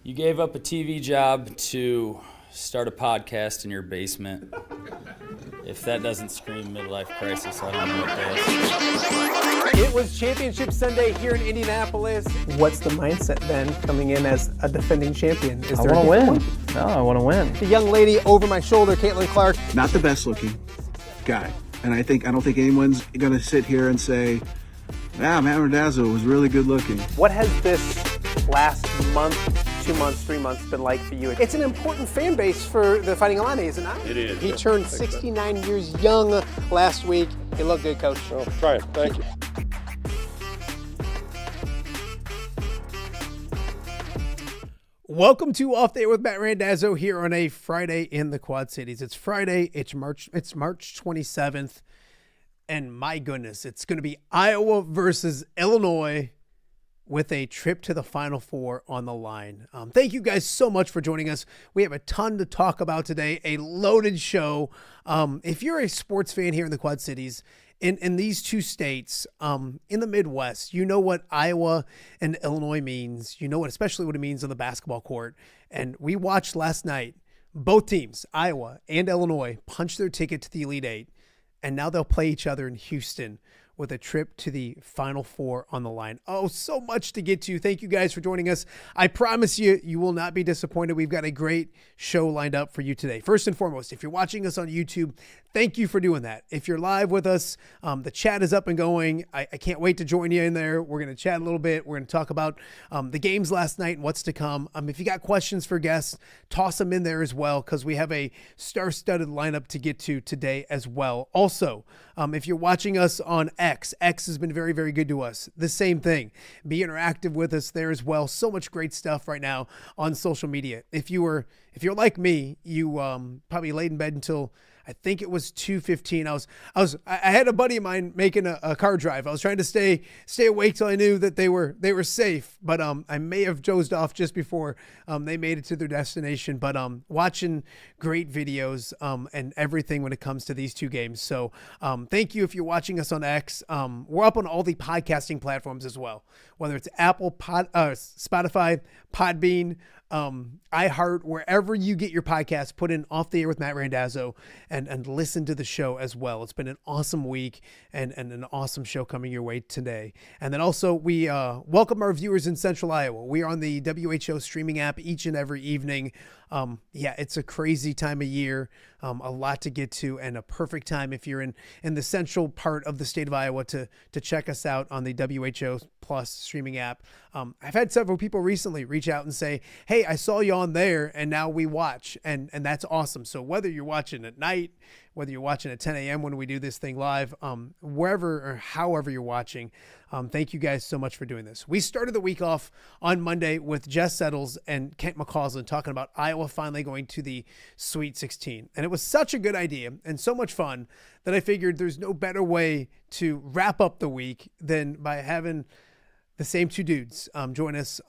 You gave up a TV job to start a podcast in your basement. If that doesn't scream midlife crisis, I don't know what does. It was Championship Sunday here in Indianapolis. What's the mindset then coming in as a defending champion? I want to win. No, I want to win. The young lady over my shoulder, Caitlin Clark. Not the best looking guy. And I don't think anyone's going to sit here and say, Matt Randazzo was really good looking. What has this last month, 2 months, 3 months been like for you? It's an important fan base for the Fighting Illini, isn't it? It is. He turned 69 years young last week. He looked good, Coach. Oh, try it. Thank you. Welcome to Off Day with Matt Randazzo here on a Friday in the Quad Cities. It's Friday. It's March 27th. And my goodness, it's going to be Iowa versus Illinois with a trip to the Final Four on the line. Thank you guys so much for joining us. We have a ton to talk about today, a loaded show. If you're a sports fan here in the Quad Cities, in these two states, in the Midwest, you know what Iowa and Illinois means. You know especially what it means on the basketball court. And we watched last night, both teams, Iowa and Illinois, punch their ticket to the Elite Eight. And now they'll play each other in Houston with a trip to the Final Four on the line. Oh, so much to get to. Thank you guys for joining us. I promise you, you will not be disappointed. We've got a great show lined up for you today. First and foremost, if you're watching us on YouTube, thank you for doing that. If you're live with us, the chat is up and going. I can't wait to join you in there. We're going to chat a little bit. We're going to talk about the games last night and what's to come. If you got questions for guests, toss them in there as well, because we have a star-studded lineup to get to today as well. Also, if you're watching us on X has been very, very good to us. The same thing. Be interactive with us there as well. So much great stuff right now on social media. If you're like me, you probably laid in bed until I think it was 2:15. I had a buddy of mine making a car drive. I was trying to stay awake till I knew that they were safe, but I may have dozed off just before they made it to their destination. But watching great videos and everything when it comes to these two games. So thank you if you're watching us on X. We're up on all the podcasting platforms as well, whether it's Apple, Spotify, Podbean, iHeart, wherever you get your podcast. Put in Off the Air with Matt Randazzo and listen to the show as well. It's been an awesome week and an awesome show coming your way today. And then also we welcome our viewers in Central Iowa. We are on the WHO streaming app each and every evening. It's a crazy time of year, a lot to get to, and a perfect time if you're in the central part of the state of Iowa to check us out on the WHO Plus streaming app. I've had several people recently reach out and say, hey, I saw you on there and now we watch, and that's awesome. So whether you're watching at night, whether you're watching at 10 a.m. when we do this thing live, wherever or however you're watching, thank you guys so much for doing this. We started the week off on Monday with Jess Settles and Kent McCausland talking about Iowa finally going to the Sweet 16. And it was such a good idea and so much fun that I figured there's no better way to wrap up the week than by having the same two dudes join us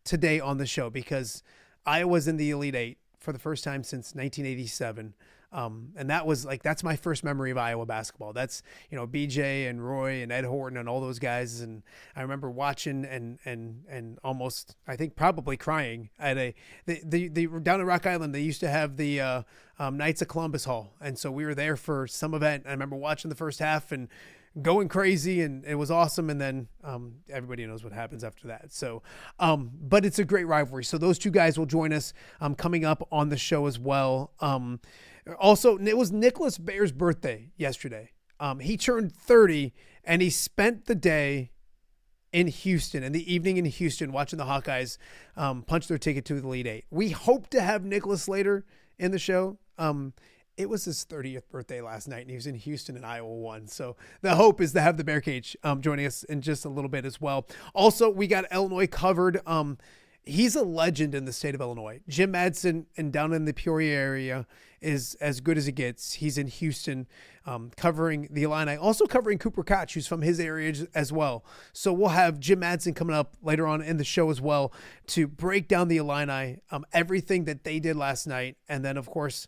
today on the show, because Iowa's in the Elite Eight for the first time since 1987. And that's my first memory of Iowa basketball. That's, BJ and Roy and Ed Horton and all those guys. And I remember watching and almost, I think probably crying at the down in Rock Island. They used to have the Knights of Columbus Hall. And so we were there for some event. I remember watching the first half and going crazy, and it was awesome. And then everybody knows what happens after that. So, but it's a great rivalry. So those two guys will join us coming up on the show as well. Also, it was Nicholas Baer's birthday yesterday. He turned 30, and he spent the day in Houston, in the evening in Houston, watching the Hawkeyes punch their ticket to the Elite Eight. We hope to have Nicholas later in the show. It was his 30th birthday last night, and he was in Houston, and Iowa won. So the hope is to have the Baer Cage joining us in just a little bit as well. Also, we got Illinois covered. He's a legend in the state of Illinois. Jim Matson, and down in the Peoria area, is as good as it gets. He's in Houston covering the Illini, also covering Cooper Cutch, who's from his area as well. So we'll have Jim Matson coming up later on in the show as well to break down the Illini, everything that they did last night. And then, of course,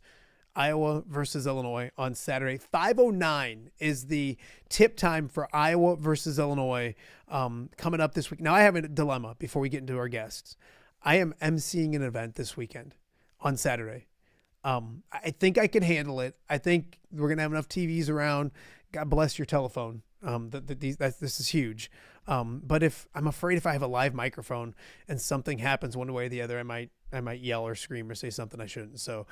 Iowa versus Illinois on Saturday. 5:09 is the tip time for Iowa versus Illinois coming up this week. Now, I have a dilemma before we get into our guests. I am emceeing an event this weekend on Saturday. I think I can handle it. I think we're going to have enough TVs around. God bless your telephone. This is huge. But I'm afraid if I have a live microphone and something happens one way or the other, I might yell or scream or say something I shouldn't. So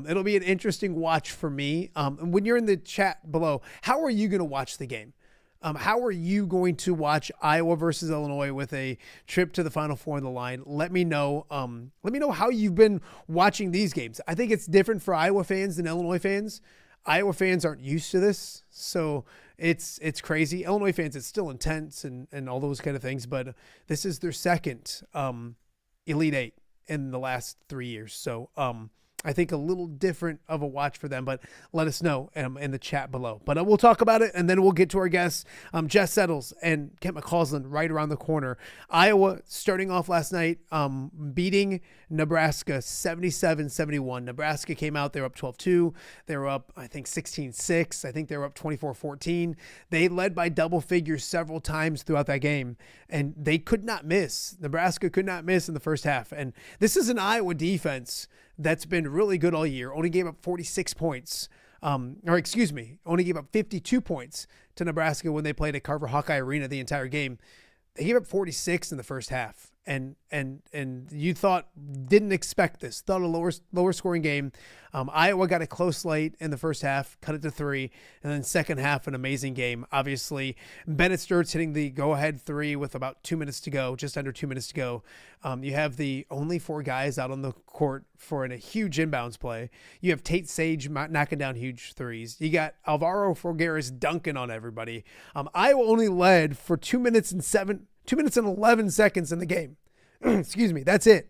it'll be an interesting watch for me. When you're in the chat below, how are you going to watch the game? How are you going to watch Iowa versus Illinois with a trip to the Final Four on the line? Let me know. Let me know how you've been watching these games. I think it's different for Iowa fans than Illinois fans. Iowa fans aren't used to this, so it's crazy. Illinois fans, it's still intense and all those kind of things, but this is their second Elite Eight in the last 3 years. So I think a little different of a watch for them, but let us know in the chat below. But we'll talk about it, and then we'll get to our guests, Jess Settles and Kent McCausland right around the corner. Iowa starting off last night, beating Nebraska 77-71. Nebraska came out, they were up 12-2. They were up, I think, 16-6. I think they were up 24-14. They led by double figures several times throughout that game, and they could not miss. Nebraska could not miss in the first half. And this is an Iowa defense that's been really good all year. Only gave up 46 points. Only gave up 52 points to Nebraska when they played at Carver Hawkeye Arena the entire game. They gave up 46 in the first half. And you didn't expect this. Thought a lower scoring game. Iowa got it close late in the first half, cut it to 3, and then second half, an amazing game. Obviously, Bennett Sturt's hitting the go-ahead 3 with about 2 minutes to go, just under 2 minutes to go. You have the only 4 guys out on the court for a huge inbounds play. You have Tate Sage knocking down huge threes. You got Alvaro Forgueras dunking on everybody. Iowa only led for 2 minutes and 11 seconds in the game. Excuse me. That's it.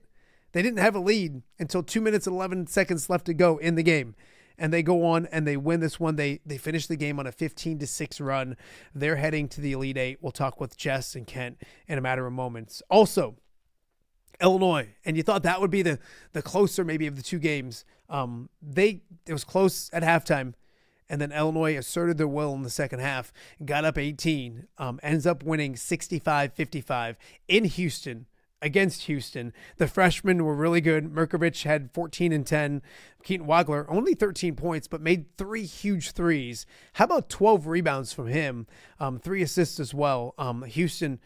They didn't have a lead until 2 minutes and 11 seconds left to go in the game. And they go on and they win this one. They finish the game on a 15-6 run. They're heading to the Elite Eight. We'll talk with Jess and Kent in a matter of moments. Also, Illinois. And you thought that would be the closer maybe of the two games. It was close at halftime. And then Illinois asserted their will in the second half, got up 18, ends up winning 65-55 in Houston against Houston. The freshmen were really good. Merkovich had 14 and 10. Keaton Wagler, only 13 points, but made 3 huge threes. How about 12 rebounds from him? 3 assists as well. Houston,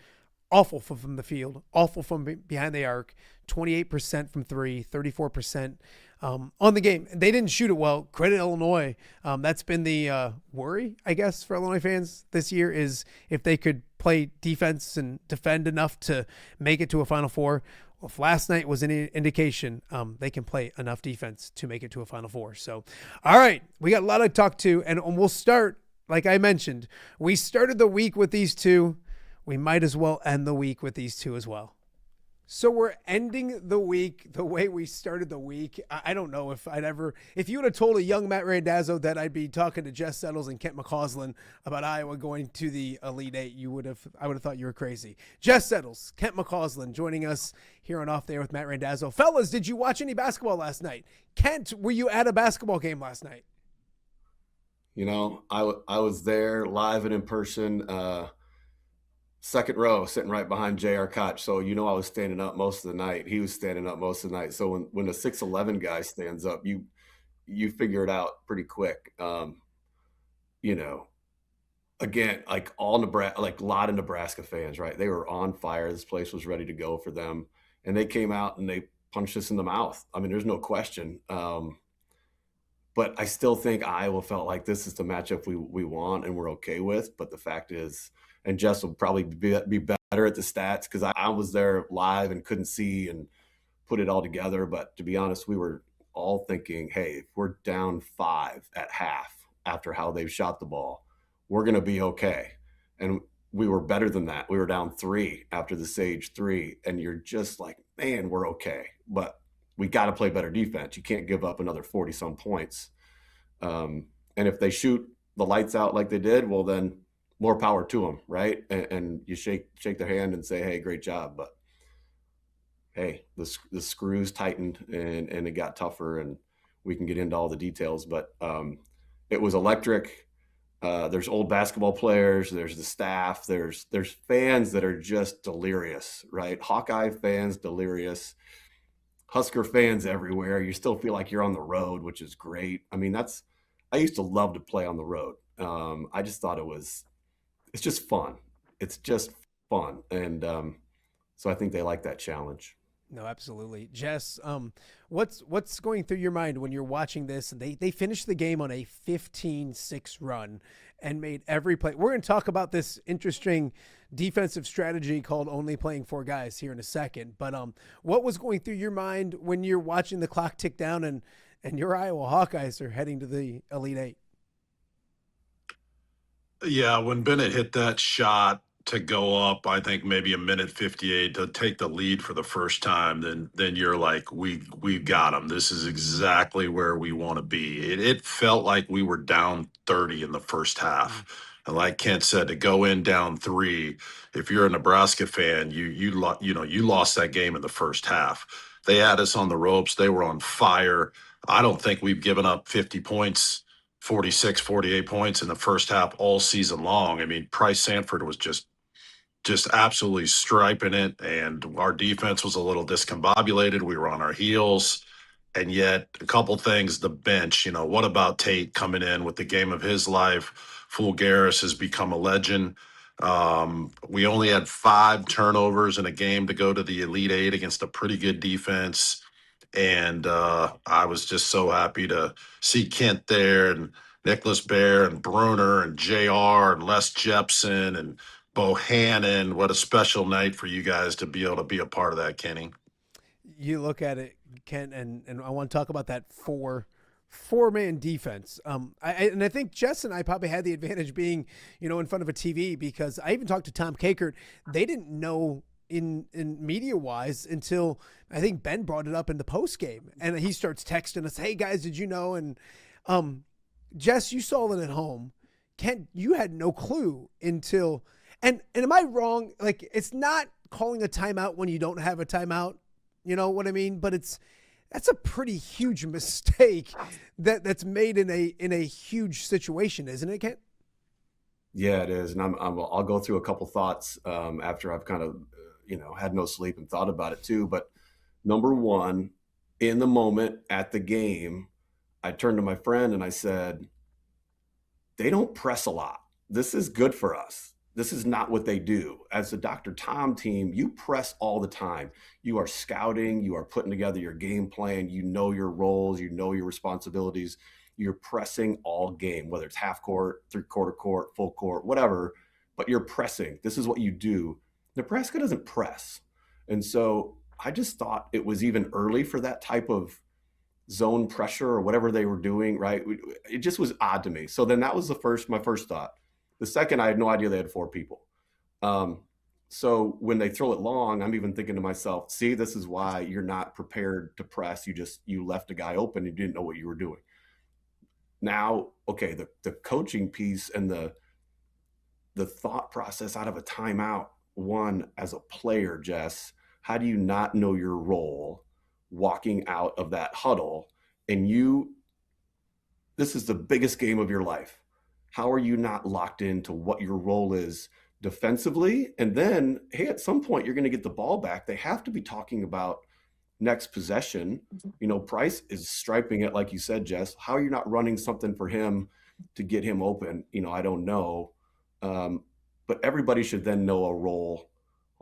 awful from the field, awful from behind the arc, 28% from 3, 34% on the game. They didn't shoot it well. Credit Illinois. That's been the worry, I guess, for Illinois fans this year, is if they could play defense and defend enough to make it to a Final Four. Well, if last night was any indication, they can play enough defense to make it to a Final Four. So, all right, we got a lot to talk to, and we'll start, like I mentioned, we started the week with these two. We might as well end the week with these two as well. So we're ending the week the way we started the week. I don't know if you would have told a young Matt Randazzo that I'd be talking to Jess Settles and Kent McCausland about Iowa going to the Elite Eight, I would have thought you were crazy. Jess Settles, Kent McCausland joining us here on Off the Air with Matt Randazzo. Fellas, did you watch any basketball last night? Kent, were you at a basketball game last night? You know, I was there live and in person, second row, sitting right behind J.R. Cutch. So, I was standing up most of the night. He was standing up most of the night. So when a 6'11" guy stands up, you figure it out pretty quick. Again, like all Nebraska, like a lot of Nebraska fans, right? They were on fire. This place was ready to go for them. And they came out and they punched us in the mouth. I mean, there's no question. But I still think Iowa felt like this is the matchup we want and we're okay with. But the fact is, and Jess will probably be better at the stats because I was there live and couldn't see and put it all together. But to be honest, we were all thinking, hey, if we're down 5 at half after how they've shot the ball, we're going to be okay. And we were better than that. We were down 3 after the Sage 3. And you're just like, man, we're okay. But we got to play better defense. You can't give up another 40-some points. And if they shoot the lights out like they did, well, then more power to them, right? And you shake their hand and say, hey, great job. But, hey, the screws tightened and it got tougher, and we can get into all the details. But it was electric. There's old basketball players. There's the staff. There's fans that are just delirious, right? Hawkeye fans, delirious. Husker fans everywhere. You still feel like you're on the road, which is great. I mean, I used to love to play on the road. I just thought it's just fun. It's just fun. And so I think they like that challenge. No, absolutely. Jess, what's going through your mind when you're watching this? And they finished the game on a 15-6 run and made every play. We're going to talk about this interesting defensive strategy called only playing 4 guys here in a second. But what was going through your mind when you're watching the clock tick down and your Iowa Hawkeyes are heading to the Elite Eight? Yeah, when Bennett hit that shot, to go up, I think maybe a minute 58 to take the lead for the first time, then you're like, we've got them. This is exactly where we want to be. It felt like we were down 30 in the first half. And like Kent said, to go in down 3, if you're a Nebraska fan, you lost that game in the first half. They had us on the ropes. They were on fire. I don't think we've given up 50 points, 46, 48 points in the first half all season long. I mean, Price Sanford was just absolutely striping it, and our defense was a little discombobulated. We were on our heels, and yet a couple things. The bench, what about Tate coming in with the game of his life? Fulgaris has become a legend. We only had 5 turnovers in a game to go to the Elite Eight against a pretty good defense. And I was just so happy to see Kent there, and Nicholas Baer and Bruner and JR and Les Jepson and Bohannon. What a special night for you guys to be able to be a part of that, Kenny. You look at it, Ken, and I want to talk about that four-man defense. I think Jess and I probably had the advantage being, in front of a TV, because I even talked to Tom Kakert. They didn't know in media wise until I think Ben brought it up in the post game, and he starts texting us, "Hey guys, did you know?" And Jess, you saw it at home. Ken, you had no clue until. And am I wrong? Like, it's not calling a timeout when you don't have a timeout. You know what I mean? But that's a pretty huge mistake that's made in a huge situation, isn't it, Kent? Yeah, it is. And I'll go through a couple thoughts after I've kind of, had no sleep and thought about it too. But number one, in the moment at the game, I turned to my friend and I said, they don't press a lot. This is good for us. This is not what they do. As the Dr. Tom team, you press all the time. You are scouting. You are putting together your game plan. You know your roles. You know your responsibilities. You're pressing all game, whether it's half court, 3/4 court, full court, whatever, but you're pressing. This is what you do. Nebraska doesn't press. And so I just thought it was even early for that type of zone pressure or whatever they were doing, right? It just was odd to me. So then that was my first thought. The second, I had no idea they had 4 people. So when they throw it long, I'm even thinking to myself, see, this is why you're not prepared to press. You left a guy open. You didn't know what you were doing. Now, okay, the coaching piece and the thought process out of a timeout. One, as a player, Jess, how do you not know your role walking out of that huddle? And this is the biggest game of your life. How are you not locked into what your role is defensively? And then, hey, at some point you're going to get the ball back. They have to be talking about next possession. Price is striping it, like you said, Jess. How are you not running something for him to get him open? I don't know. But everybody should then know a role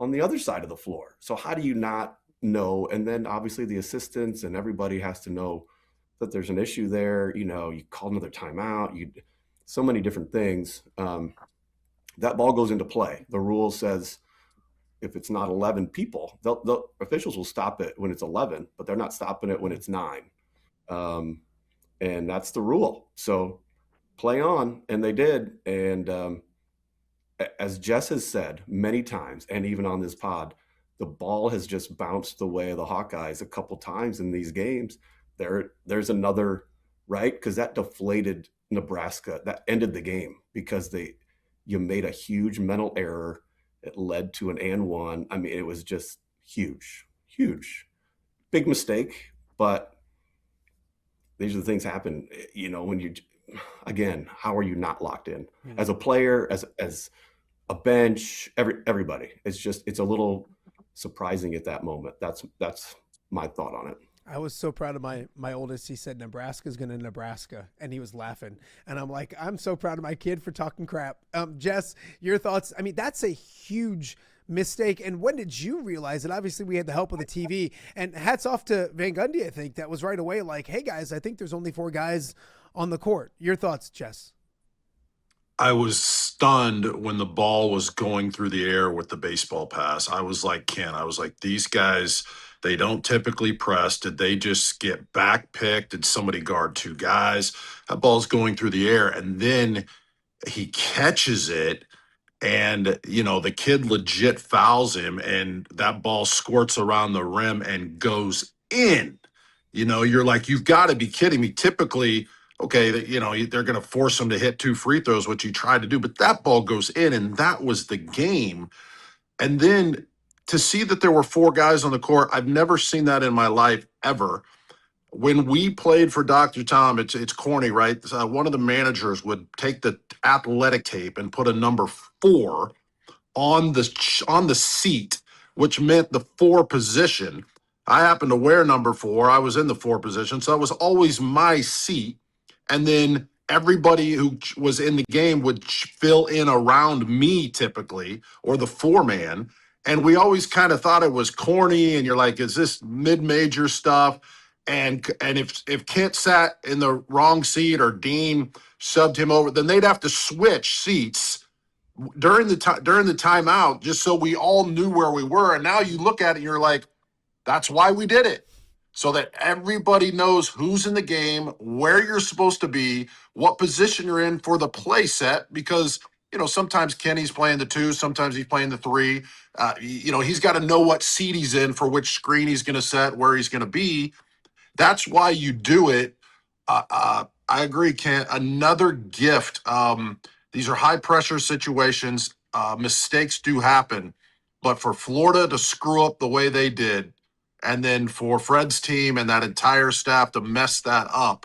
on the other side of the floor. So how do you not know? And then obviously the assistants and everybody has to know that there's an issue there. You call another timeout. So many different things. That ball goes into play. The rule says if it's not 11 people, the officials will stop it when it's 11, but they're not stopping it when it's 9. And that's the rule. So play on, and they did. And as Jess has said many times, and even on this pod, the ball has just bounced the way of the Hawkeyes a couple times in these games. There's another, right? Because that deflated Nebraska. That ended the game because you made a huge mental error. It led to an and one. I mean, it was just huge, big mistake. But these are the things happen. When you, again, how are you not locked in as a player, as a bench, everybody? It's a little surprising at that moment. That's my thought on it. I was so proud of my oldest. He said Nebraska's going to Nebraska, and he was laughing. And I'm like, I'm so proud of my kid for talking crap. Jess, your thoughts? I mean, that's a huge mistake. And when did you realize it? Obviously, we had the help of the TV. And hats off to Van Gundy, I think. That was right away like, hey, guys, I think there's only 4 guys on the court. Your thoughts, Jess? I was stunned when the ball was going through the air with the baseball pass. I was like, Ken, these guys, they don't typically press. Did they just get back picked? Did somebody guard 2 guys? That ball's going through the air. And then he catches it and the kid legit fouls him, and that ball squirts around the rim and goes in. You're like, you've got to be kidding me. Typically, okay, they're going to force him to hit 2 free throws, which he tried to do, but that ball goes in, and that was the game. And then to see that there were 4 guys on the court, I've never seen that in my life ever. When we played for Dr. Tom, it's corny, right? One of the managers would take the athletic tape and put a number 4 on the seat, which meant the 4 position. I happened to wear number 4. I was in the 4 position, so that was always my seat. And then everybody who was in the game would fill in around me typically, or the 4-man. And we always kind of thought it was corny, and you're like, is this mid-major stuff? And if Kent sat in the wrong seat or Dean subbed him over, then they'd have to switch seats during the timeout, just so we all knew where we were. And now you look at it and you're like, that's why we did it. So that everybody knows who's in the game, where you're supposed to be, what position you're in for the play set, because sometimes Kenny's playing the 2, sometimes he's playing the 3. He's got to know what seat he's in for which screen he's going to set, where he's going to be. That's why you do it. I agree, Kent. Another gift. These are high-pressure situations. Mistakes do happen. But for Florida to screw up the way they did, and then for Fred's team and that entire staff to mess that up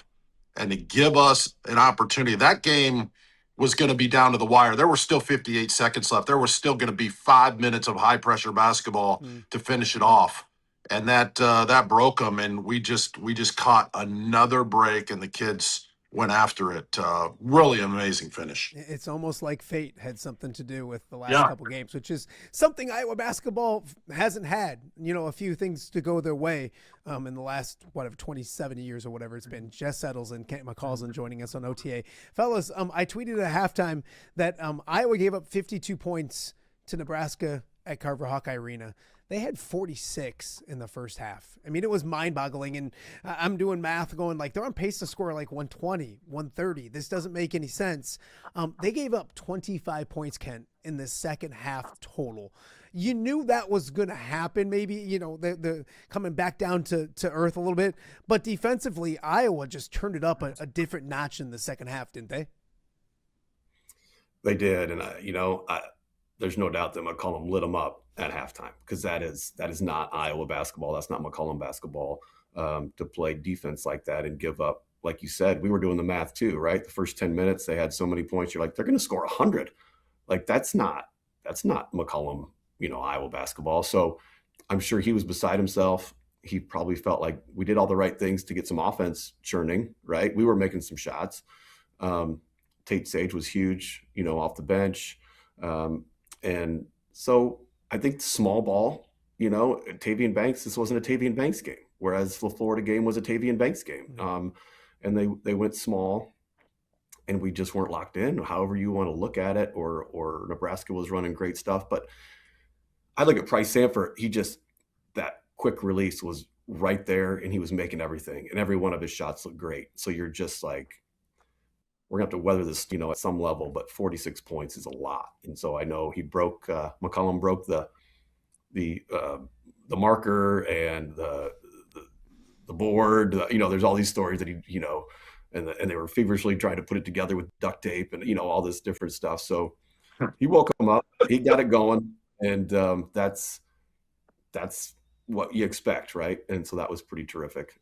and to give us an opportunity, that game was going to be down to the wire. There were still 58 seconds left. There was still going to be 5 minutes of high-pressure basketball to finish it off. And that broke them, and we just caught another break, and the kids went after it. Really amazing finish. It's almost like fate had something to do with the last couple games, which is something Iowa basketball hasn't had. A few things to go their way in the last 27 years or whatever it's been. Jess Settles and Kent McCausland joining us on OTA. Fellas, I tweeted at halftime that Iowa gave up 52 points to Nebraska at Carver Hawkeye Arena. They had 46 in the first half. I mean, it was mind-boggling, and I'm doing math going like they're on pace to score like 120, 130. This doesn't make any sense. They gave up 25 points, Kent, in the second half total. You knew that was going to happen, maybe, the coming back down to earth a little bit. But defensively, Iowa just turned it up a different notch in the second half, didn't they? They did, and there's no doubt that McCollum lit them up at halftime, because that is not Iowa basketball. That's not McCollum basketball, to play defense like that and give up. Like you said, we were doing the math too, right? The first 10 minutes, they had so many points. You're like, they're going to score 100. Like that's not McCollum, Iowa basketball. So I'm sure he was beside himself. He probably felt like we did all the right things to get some offense churning, right? We were making some shots. Tate Sage was huge, off the bench. And so I think small ball, Tavian Banks, this wasn't a Tavian Banks game, whereas the Florida game was a Tavian Banks game. And they went small, and we just weren't locked in, however you want to look at it, or Nebraska was running great stuff. But I look at Price Sanford, that quick release was right there, and he was making everything, and every one of his shots looked great. So you're just like, we're going to have to weather this, at some level, but 46 points is a lot. And so I know McCollum broke the marker and the board. There's all these stories that and they were feverishly trying to put it together with duct tape and, all this different stuff. So he woke him up, he got it going, and that's what you expect, right? And so that was pretty terrific.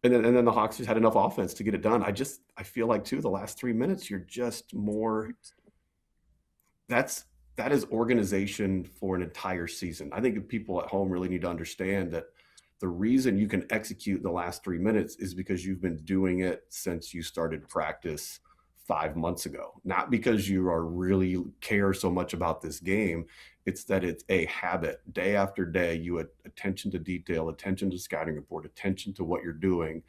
And then the Hawks just had enough offense to get it done. I feel like too, the last 3 minutes, you're just more. That is organization for an entire season. I think people at home really need to understand that the reason you can execute the last 3 minutes is because you've been doing it since you started practice 5 months ago. Not because you are really care so much about this game. It's that it's a habit. Day after day, you had attention to detail, attention to scouting report, attention to what you're doing,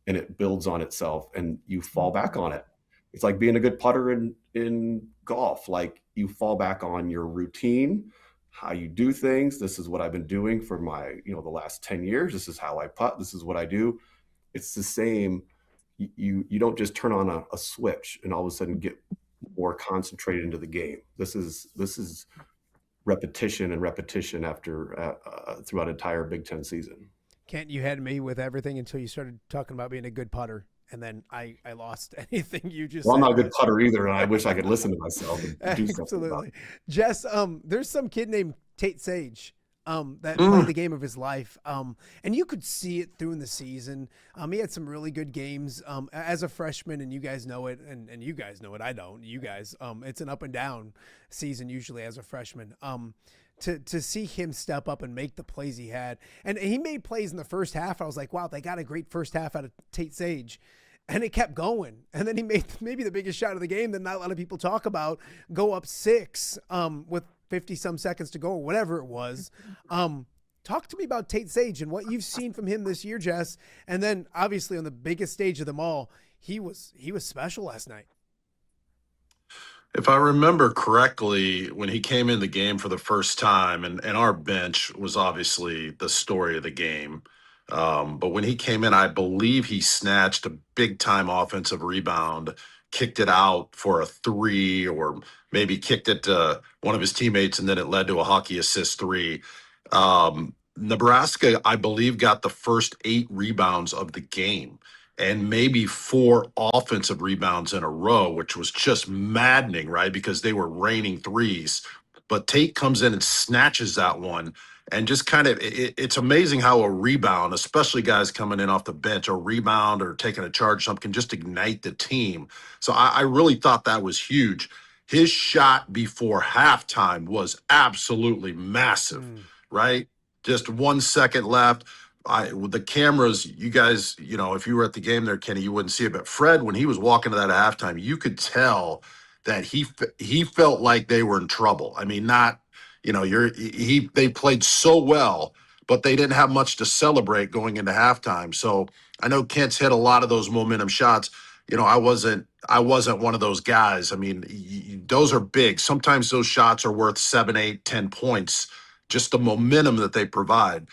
and it builds on itself, and you fall back on it. It's like being a good putter in golf. Like, you fall back on your routine, how you do things. This is what I've been doing for my, the last 10 years. This is how I putt. This is what I do. It's the same. You don't just turn on a switch and all of a sudden get more concentrated into the game. This is repetition and repetition after throughout an entire Big Ten season. Kent, you had me with everything until you started talking about being a good putter. And then I lost anything you just Well, said. I'm not a good putter either, and I wish I could listen to myself and do something about Absolutely. it. Jess, there's some kid named Tate Sage that played the game of his life. And you could see it through in the season. He had some really good games as a freshman, and you guys know it, and you guys know it. I don't. You guys, it's an up and down season usually as a freshman. To see him step up and make the plays he had. And he made plays in the first half. I was like, wow, they got a great first half out of Tate Sage. And it kept going. And then he made maybe the biggest shot of the game that not a lot of people talk about, go up 6 with 50-some seconds to go or whatever it was. Talk to me about Tate Sage and what you've seen from him this year, Jess. And then obviously on the biggest stage of them all, he was special last night. If I remember correctly, when he came in the game for the first time, and our bench was obviously the story of the game. But when he came in, I believe he snatched a big-time offensive rebound, kicked it out for a 3, or maybe kicked it to one of his teammates, and then it led to a Hawkeye assist 3. Nebraska, I believe, got the first 8 rebounds of the game, and maybe 4 offensive rebounds in a row, which was just maddening, right? Because they were raining threes. But Tate comes in and snatches that one, and just kind of, it's amazing how a rebound, especially guys coming in off the bench, a rebound or taking a charge, something can just ignite the team. So I really thought that was huge. His shot before halftime was absolutely massive, right? Just 1 second left. With the cameras, you guys, if you were at the game there, Kenny, you wouldn't see it. But Fred, when he was walking to that halftime, you could tell that he felt like they were in trouble. I mean, they played so well, but they didn't have much to celebrate going into halftime. So I know Kent's hit a lot of those momentum shots. I wasn't one of those guys. I mean, those are big. Sometimes those shots are worth 7, 8, 10 points, just the momentum that they provide.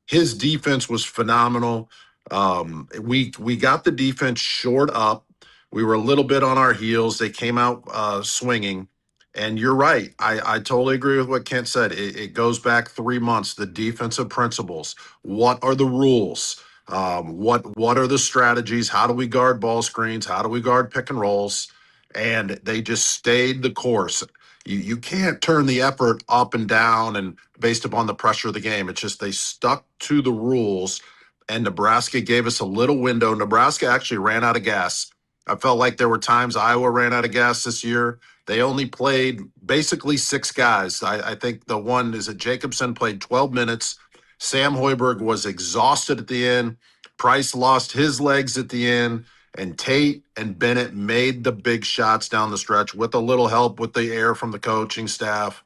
His defense was phenomenal. We got the defense shored up. We were a little bit on our heels. They came out swinging. And you're right. I totally agree with what Kent said. It goes back 3 months, the defensive principles. What are the rules? What are the strategies? How do we guard ball screens? How do we guard pick and rolls? And they just stayed the course. You can't turn the effort up and down and based upon the pressure of the game. It's just they stuck to the rules, and Nebraska gave us a little window. Nebraska actually ran out of gas. I felt like there were times Iowa ran out of gas this year. They only played basically 6 guys. I think the one is that Jacobson played 12 minutes. Sam Hoiberg was exhausted at the end. Price lost his legs at the end. And Tate and Bennett made the big shots down the stretch with a little help with the air from the coaching staff.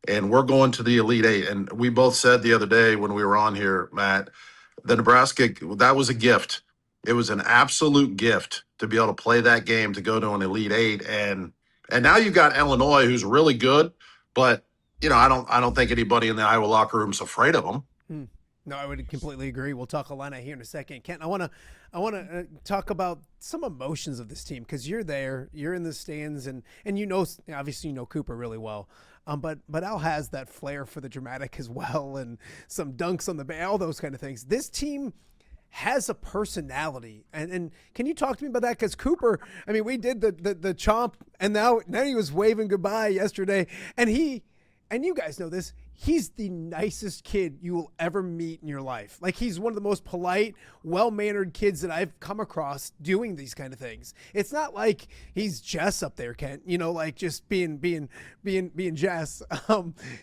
And we're going to the Elite 8. And we both said the other day when we were on here, Matt, the Nebraska, that was a gift. It was an absolute gift to be able to play that game, to go to an Elite 8. And now you've got Illinois, who's really good. But, I don't think anybody in the Iowa locker room is afraid of them. No, I would completely agree. We'll talk Illini here in a second. Kent, I want to talk about some emotions of this team, because you're there, you're in the stands, and obviously you know Cooper really well. But Al has that flair for the dramatic as well, and some dunks on the bay, all those kind of things. This team has a personality, and can you talk to me about that? Because Cooper, I mean, we did the chomp, and now he was waving goodbye yesterday, and you guys know this. He's the nicest kid you will ever meet in your life. Like, he's one of the most polite, well-mannered kids that I've come across doing these kind of things. It's not like he's Jess up there, Kent, like just being Jess.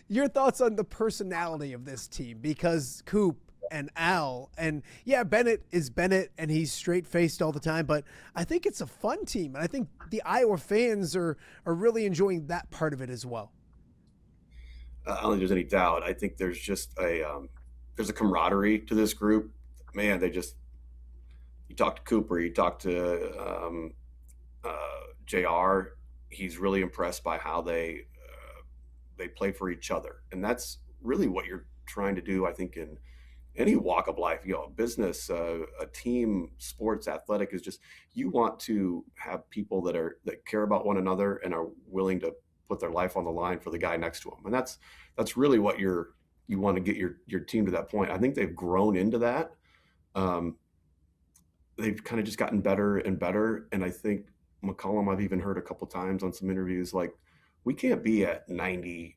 Your thoughts on the personality of this team? Because Coop and Al, and yeah, Bennett is Bennett, and he's straight-faced all the time, but I think it's a fun team, and I think the Iowa fans are really enjoying that part of it as well. I don't think there's any doubt. I think there's just there's a camaraderie to this group. Man, you talk to Cooper, you talk to JR. He's really impressed by how they play for each other, and that's really what you're trying to do, I think, in any walk of life, business, a team, sports, athletic is just, you want to have people that care about one another and are willing to put their life on the line for the guy next to them. And that's really what you want to get your team to that point. I think they've grown into that. They've kind of just gotten better and better. And I think McCollum, I've even heard a couple times on some interviews, like, we can't be at 97%.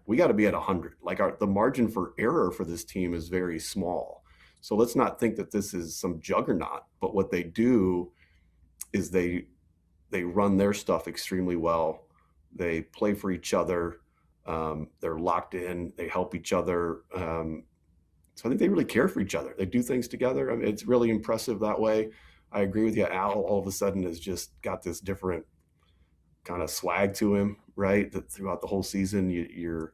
We got to be at 100. Like, the margin for error for this team is very small. So let's not think that this is some juggernaut, but what they do is they run their stuff extremely well. They play for each other. They're locked in. They help each other. So I think they really care for each other. They do things together. I mean, it's really impressive that way. I agree with you. Al all of a sudden has just got this different kind of swag to him, right? That throughout the whole season, you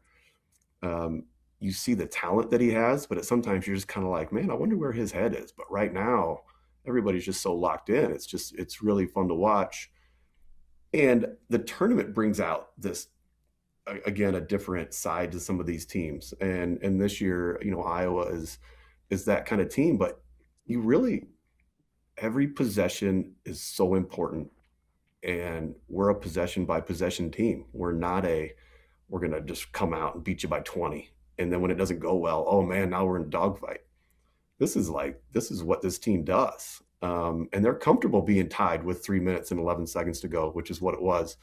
see the talent that he has, but sometimes you're just kind of like, man, I wonder where his head is. But right now, everybody's just so locked in. It's really fun to watch. And the tournament brings out this, again, a different side to some of these teams. And this year, Iowa is that kind of team, but every possession is so important. And we're a possession by possession team. We're not we're going to just come out and beat you by 20. And then when it doesn't go well, oh man, now we're in a dogfight. This is what this team does. And they're comfortable being tied with 3 minutes and 11 seconds to go, which is what it was.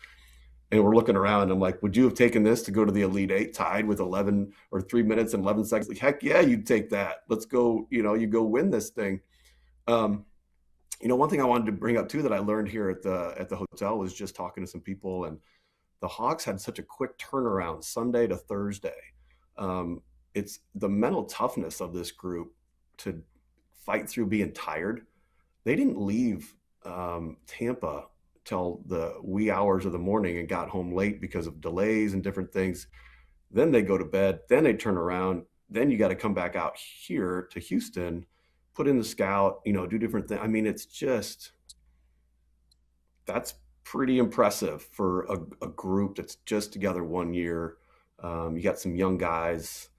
And we're looking around, and I'm like, would you have taken this to go to the Elite Eight tied with 11 or 3 minutes and 11 seconds? Like, heck yeah, you'd take that. Let's go, you go win this thing. One thing I wanted to bring up too that I learned here at the hotel was just talking to some people, and the Hawks had such a quick turnaround Sunday to Thursday. It's the mental toughness of this group to fight through being tired. They didn't leave Tampa till the wee hours of the morning and got home late because of delays and different things. Then they go to bed, then they turn around, then you got to come back out here to Houston, put in the scout, do different things. I mean, that's pretty impressive for a group that's just together 1 year. You got some young guys,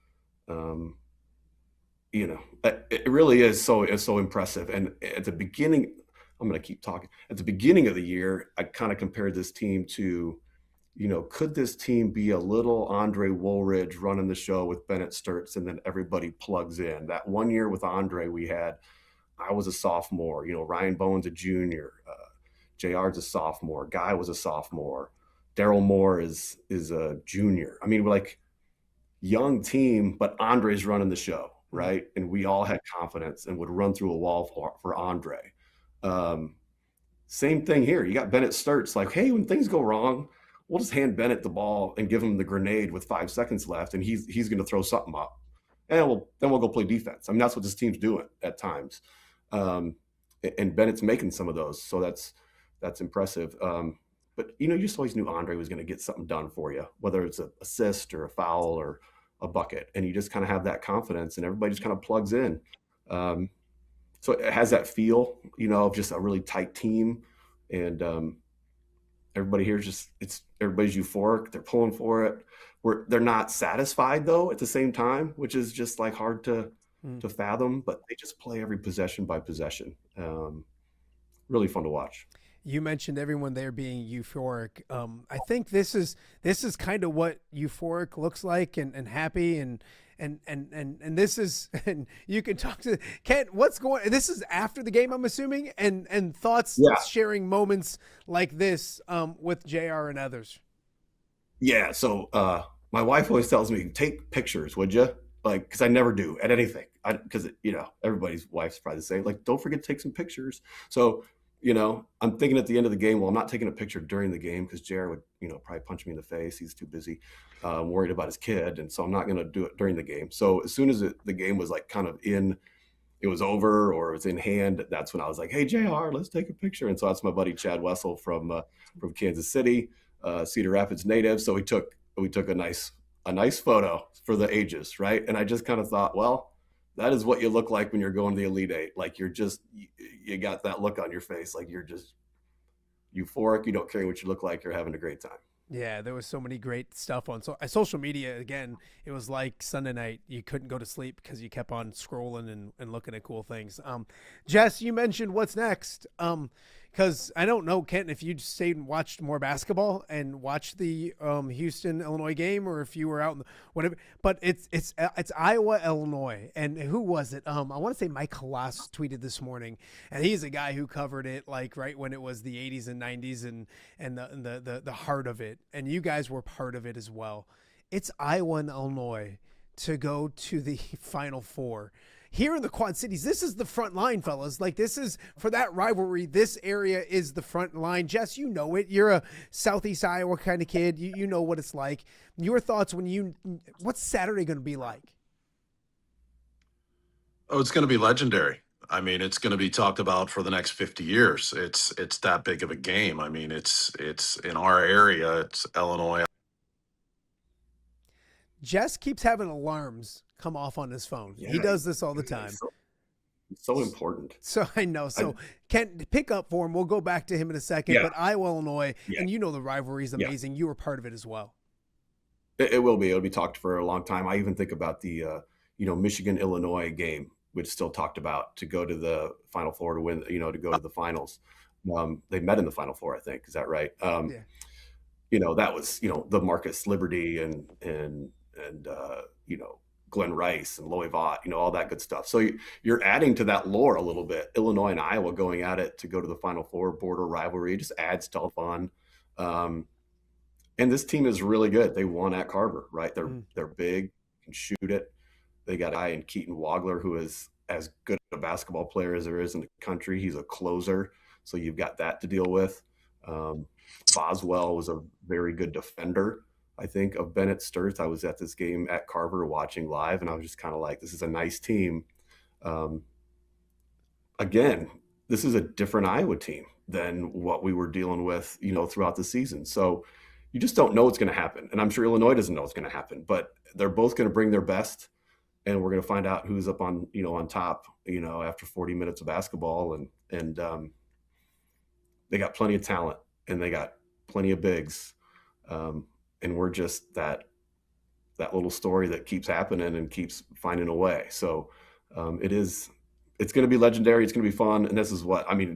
it really is so impressive. And at the beginning, I'm going to keep talking. At the beginning of the year, I kind of compared this team to, could this team be a little Andre Woolridge running the show with Bennett Sturts, and then everybody plugs in? That 1 year with Andre I was a sophomore, Ryan Bowen's a junior, JR's a sophomore, Guy was a sophomore, Daryl Moore is a junior. I mean, we're like young team, but Andre's running the show, right? And we all had confidence and would run through a wall for Andre. Same thing here. You got Bennett Sturts, like, hey, when things go wrong, we'll just hand Bennett the ball and give him the grenade with 5 seconds left, and he's going to throw something up, and we'll go play defense. I mean, that's what this team's doing at times, and Bennett's making some of those, so that's impressive. But you just always knew Andre was going to get something done for you, whether it's an assist or a foul or a bucket, and you just kind of have that confidence, and everybody just kind of plugs in. So it has that feel, of just a really tight team, and everybody here everybody's euphoric. They're pulling for it. They're not satisfied though at the same time, which is just like hard to fathom. But they just play every possession by possession. Really fun to watch. You mentioned everyone there being euphoric. I think this is kind of what euphoric looks like, and happy, and this is, and you can talk to Kent. This is after the game, I'm assuming, and thoughts, sharing moments like this with JR and others. Yeah. So my wife always tells me, take pictures, would you? Like, because I never do at anything. Because everybody's wife's probably the same. Like, don't forget to take some pictures. So I'm thinking at the end of the game, well, I'm not taking a picture during the game because Jared would, probably punch me in the face. He's too busy, worried about his kid. And so I'm not going to do it during the game. So as soon as the game was like kind of it was over or it was in hand, that's when I was like, hey, JR, let's take a picture. And so that's my buddy Chad Wessel from Kansas City, Cedar Rapids native. So we took a nice photo for the ages, right? And I just kind of thought, well, that is what you look like when you're going to the Elite Eight. Like, you got that look on your face. Like, you're just euphoric. You don't care what you look like. You're having a great time. Yeah, there was so many great stuff on social media. Again, it was like Sunday night. You couldn't go to sleep because you kept on scrolling and looking at cool things. Jess, you mentioned what's next. Because I don't know, Kent, if you stayed and watched more basketball and watched the Houston, Illinois game, or if you were out in the, whatever. But it's Iowa, Illinois, and who was it? I want to say McCausland tweeted this morning, and he's a guy who covered it like right when it was the 80s and 90s and the heart of it. And you guys were part of it as well. It's Iowa and Illinois to go to the Final Four. Here in the Quad Cities, this is the front line, fellas. Like, this is, for that rivalry, this area is the front line. Jess, you know it. You're a Southeast Iowa kind of kid. You know what it's like. Your thoughts what's Saturday going to be like? Oh, it's going to be legendary. I mean, it's going to be talked about for the next 50 years. It's that big of a game. I mean, it's in our area. It's Illinois. Jess keeps having alarms come off on his phone. Yeah, he does this all the time. So important. So I know. So Kent, pick up for him. We'll go back to him in a second. Yeah. But Iowa, Illinois, Yeah. and you know the rivalry is amazing. You were part of it as well. It will be. It'll be talked for a long time. I even think about the Michigan Illinois game, which is still talked about, to go to the Final Four to win. To go to the finals. They met in the Final Four, I think. Is that right? Yeah. That was the Marcus Liberty and Glenn Rice and Loy Vaught, all that good stuff. So you're adding to that lore a little bit. Illinois and Iowa going at it to go to the Final Four, border rivalry, just adds to all fun. And this team is really good. They won at Carver, right? They're big, can shoot it. They got a guy in Keaton Wagler who is as good a basketball player as there is in the country. He's a closer, so you've got that to deal with. Boswell was a very good defender, I think, of Bennett Sturth. I was at this game at Carver watching live, and I was just kind of like, this is a nice team. Again, this is a different Iowa team than what we were dealing with, throughout the season. So you just don't know what's going to happen. And I'm sure Illinois doesn't know what's going to happen, but they're both going to bring their best, and we're going to find out who's up on top, after 40 minutes of basketball. And they got plenty of talent, and they got plenty of bigs. And we're just that little story that keeps happening and keeps finding a way. So it's going to be legendary. It's going to be fun. And this is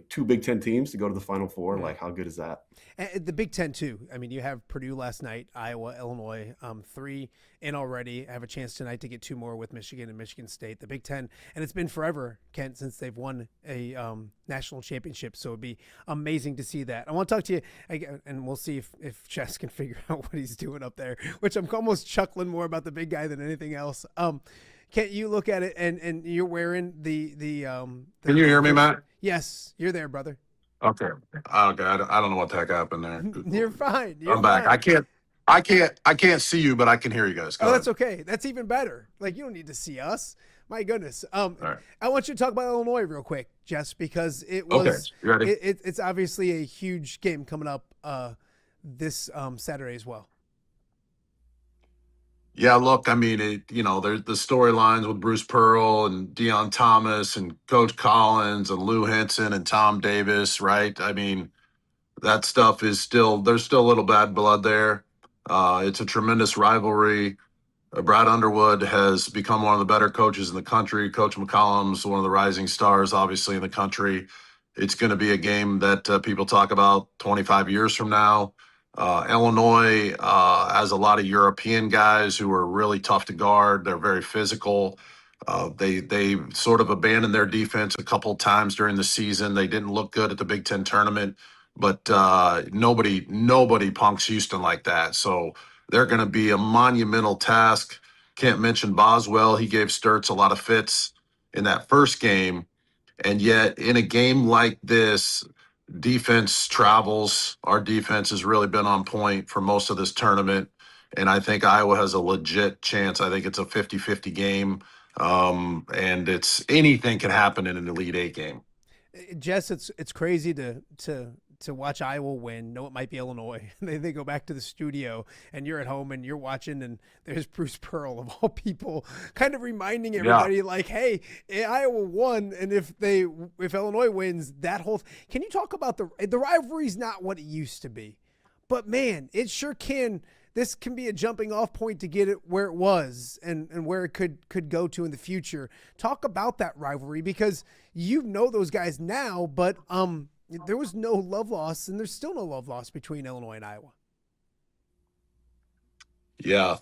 two Big Ten teams to go to the Final Four. Like, how good is that? And the Big Ten too. I mean, you have Purdue last night, Iowa, Illinois, 3 in already. I have a chance tonight to get 2 more with Michigan and Michigan State. The Big Ten, and it's been forever, Kent, since they've won a national championship. So it'd be amazing to see that. I want to talk to you again, and we'll see if Jess can figure out what he's doing up there, which I'm almost chuckling more about the big guy than anything else. Can't you look at it and you're wearing the Can you hear me, Matt? Yes, you're there, brother. Okay. I don't know what the heck happened there. You're fine. I'm back. Fine. I can't see you, but I can hear you guys. Go ahead. That's okay. That's even better. Like, you don't need to see us. My goodness. Right. I want you to talk about Illinois real quick, Jess, because it was okay. You ready? It's obviously a huge game coming up this Saturday as well. Yeah, look, I mean, there's the storylines with Bruce Pearl and Deion Thomas and Coach Collins and Lou Henson and Tom Davis, right? I mean, that stuff is there's still a little bad blood there. It's a tremendous rivalry. Brad Underwood has become one of the better coaches in the country. Coach McCollum's one of the rising stars, obviously, in the country. It's going to be a game that people talk about 25 years from now. Illinois has a lot of European guys who are really tough to guard. They're very physical. They sort of abandoned their defense a couple times during the season. They didn't look good at the Big Ten tournament, but nobody punks Houston like that. So they're going to be a monumental task. Can't mention Boswell. He gave Sturts a lot of fits in that first game. And yet in a game like this, defense travels. Our defense has really been on point for most of this tournament. And I think Iowa has a legit chance. I think it's a 50-50 game. And anything can happen in an Elite Eight game. Jess, it's crazy to watch Iowa win. No, it might be Illinois. They go back to the studio and you're at home and you're watching and there's Bruce Pearl of all people kind of reminding everybody like, hey, Iowa won. And if Illinois wins, that whole, can you talk about the rivalry's not what it used to be, but man, it sure can. This can be a jumping off point to get it where it was and where it could go to in the future. Talk about that rivalry, because you know those guys now, but there was no love lost, and there's still no love lost between Illinois and Iowa. Yeah.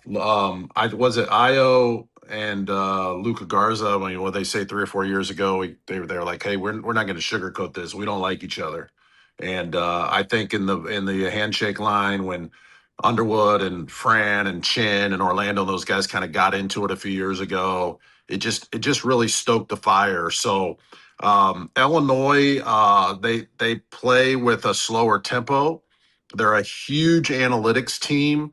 I was it Io and Luca Garza. When what they say 3 or 4 years ago, they were like, "Hey, we're not going to sugarcoat this. We don't like each other." And I think in the handshake line when Underwood and Fran and Chin and Orlando, those guys kind of got into it a few years ago. It just really stoked the fire. So Illinois, they play with a slower tempo. They're a huge analytics team.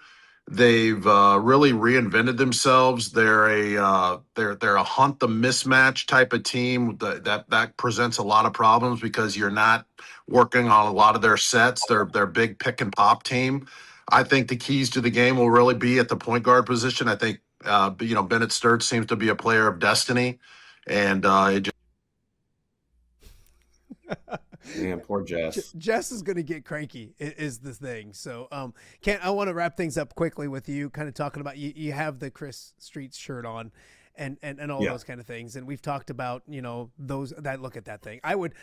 They've really reinvented themselves. They're a hunt the mismatch type of team that presents a lot of problems because you're not working on a lot of their sets. They're big pick and pop team. I think the keys to the game will really be at the point guard position. I think Bennett Sturts seems to be a player of destiny, and it just Man, poor Jess. Jess is going to get cranky is the thing. So, I want to wrap things up quickly with you, kind of talking about you have the Chris Streets shirt on and all those kind of things. And we've talked about, those that look at that thing. I would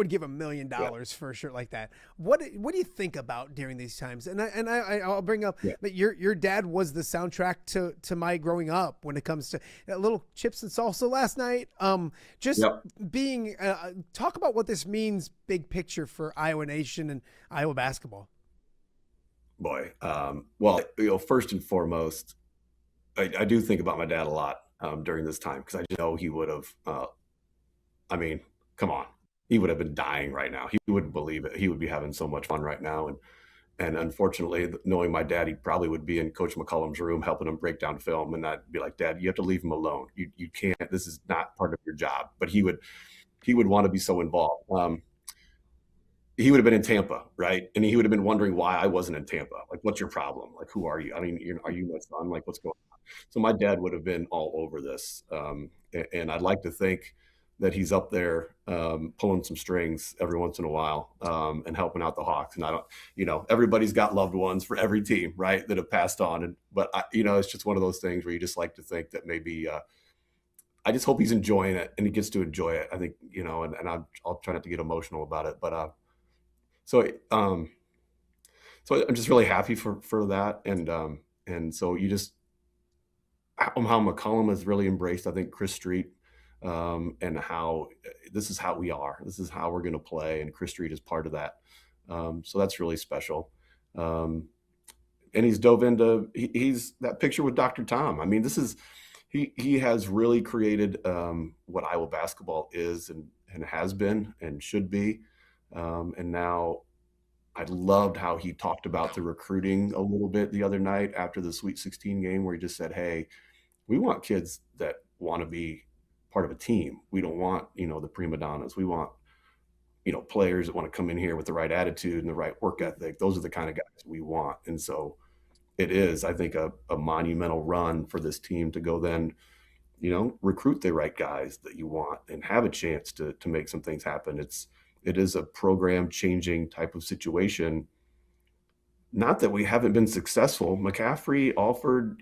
give $1 million for a shirt like that. What do you think about during these times? And I'll bring up that your dad was the soundtrack to my growing up when it comes to little chips and salsa last night. Being talk about what this means big picture for Iowa Nation and Iowa basketball. Boy, first and foremost, I do think about my dad a lot during this time, because I know he would have, come on, he would have been dying right now. He wouldn't believe it. He would be having so much fun right now. And unfortunately, knowing my dad, he probably would be in Coach McCollum's room helping him break down film, and I'd be like, "Dad, you have to leave him alone. You can't, this is not part of your job." But he would want to be so involved. He would have been in Tampa, right? And he would have been wondering why I wasn't in Tampa. Like, what's your problem? Like, who are you? Are you my son? Like, what's going on? So my dad would have been all over this. And I'd like to think that he's up there pulling some strings every once in a while and helping out the Hawks. And everybody's got loved ones for every team, right, that have passed on. But it's just one of those things where you just like to think that maybe I just hope he's enjoying it and he gets to enjoy it. I think, and I'll try not to get emotional about it. But so I'm just really happy for that. And so you just, how McCollum has really embraced, I think, Chris Street, and how this is how we are. This is how we're going to play. And Chris Street is part of that. So that's really special. And he's dove into, he's that picture with Dr. Tom. I mean, he has really created what Iowa basketball is and has been and should be. And now I loved how he talked about the recruiting a little bit the other night after the Sweet 16 game, where he just said, "Hey, we want kids that want to be part of a team. We don't want, the prima donnas. We want, players that want to come in here with the right attitude and the right work ethic. Those are the kind of guys we want." And so it is, I think, a monumental run for this team to go then, recruit the right guys that you want and have a chance to make some things happen. It is a program changing type of situation. Not that we haven't been successful. McCaffrey, Alford,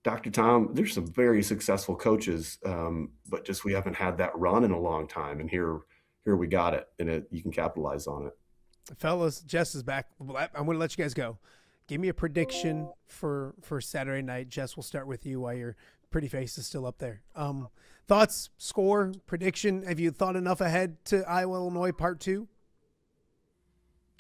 Dr. Tom, there's some very successful coaches, but just we haven't had that run in a long time. And here we got it, and you can capitalize on it. Fellas, Jess is back. I'm going to let you guys go. Give me a prediction for Saturday night. Jess, we'll start with you while your pretty face is still up there. Thoughts, score, prediction? Have you thought enough ahead to Iowa, Illinois part 2?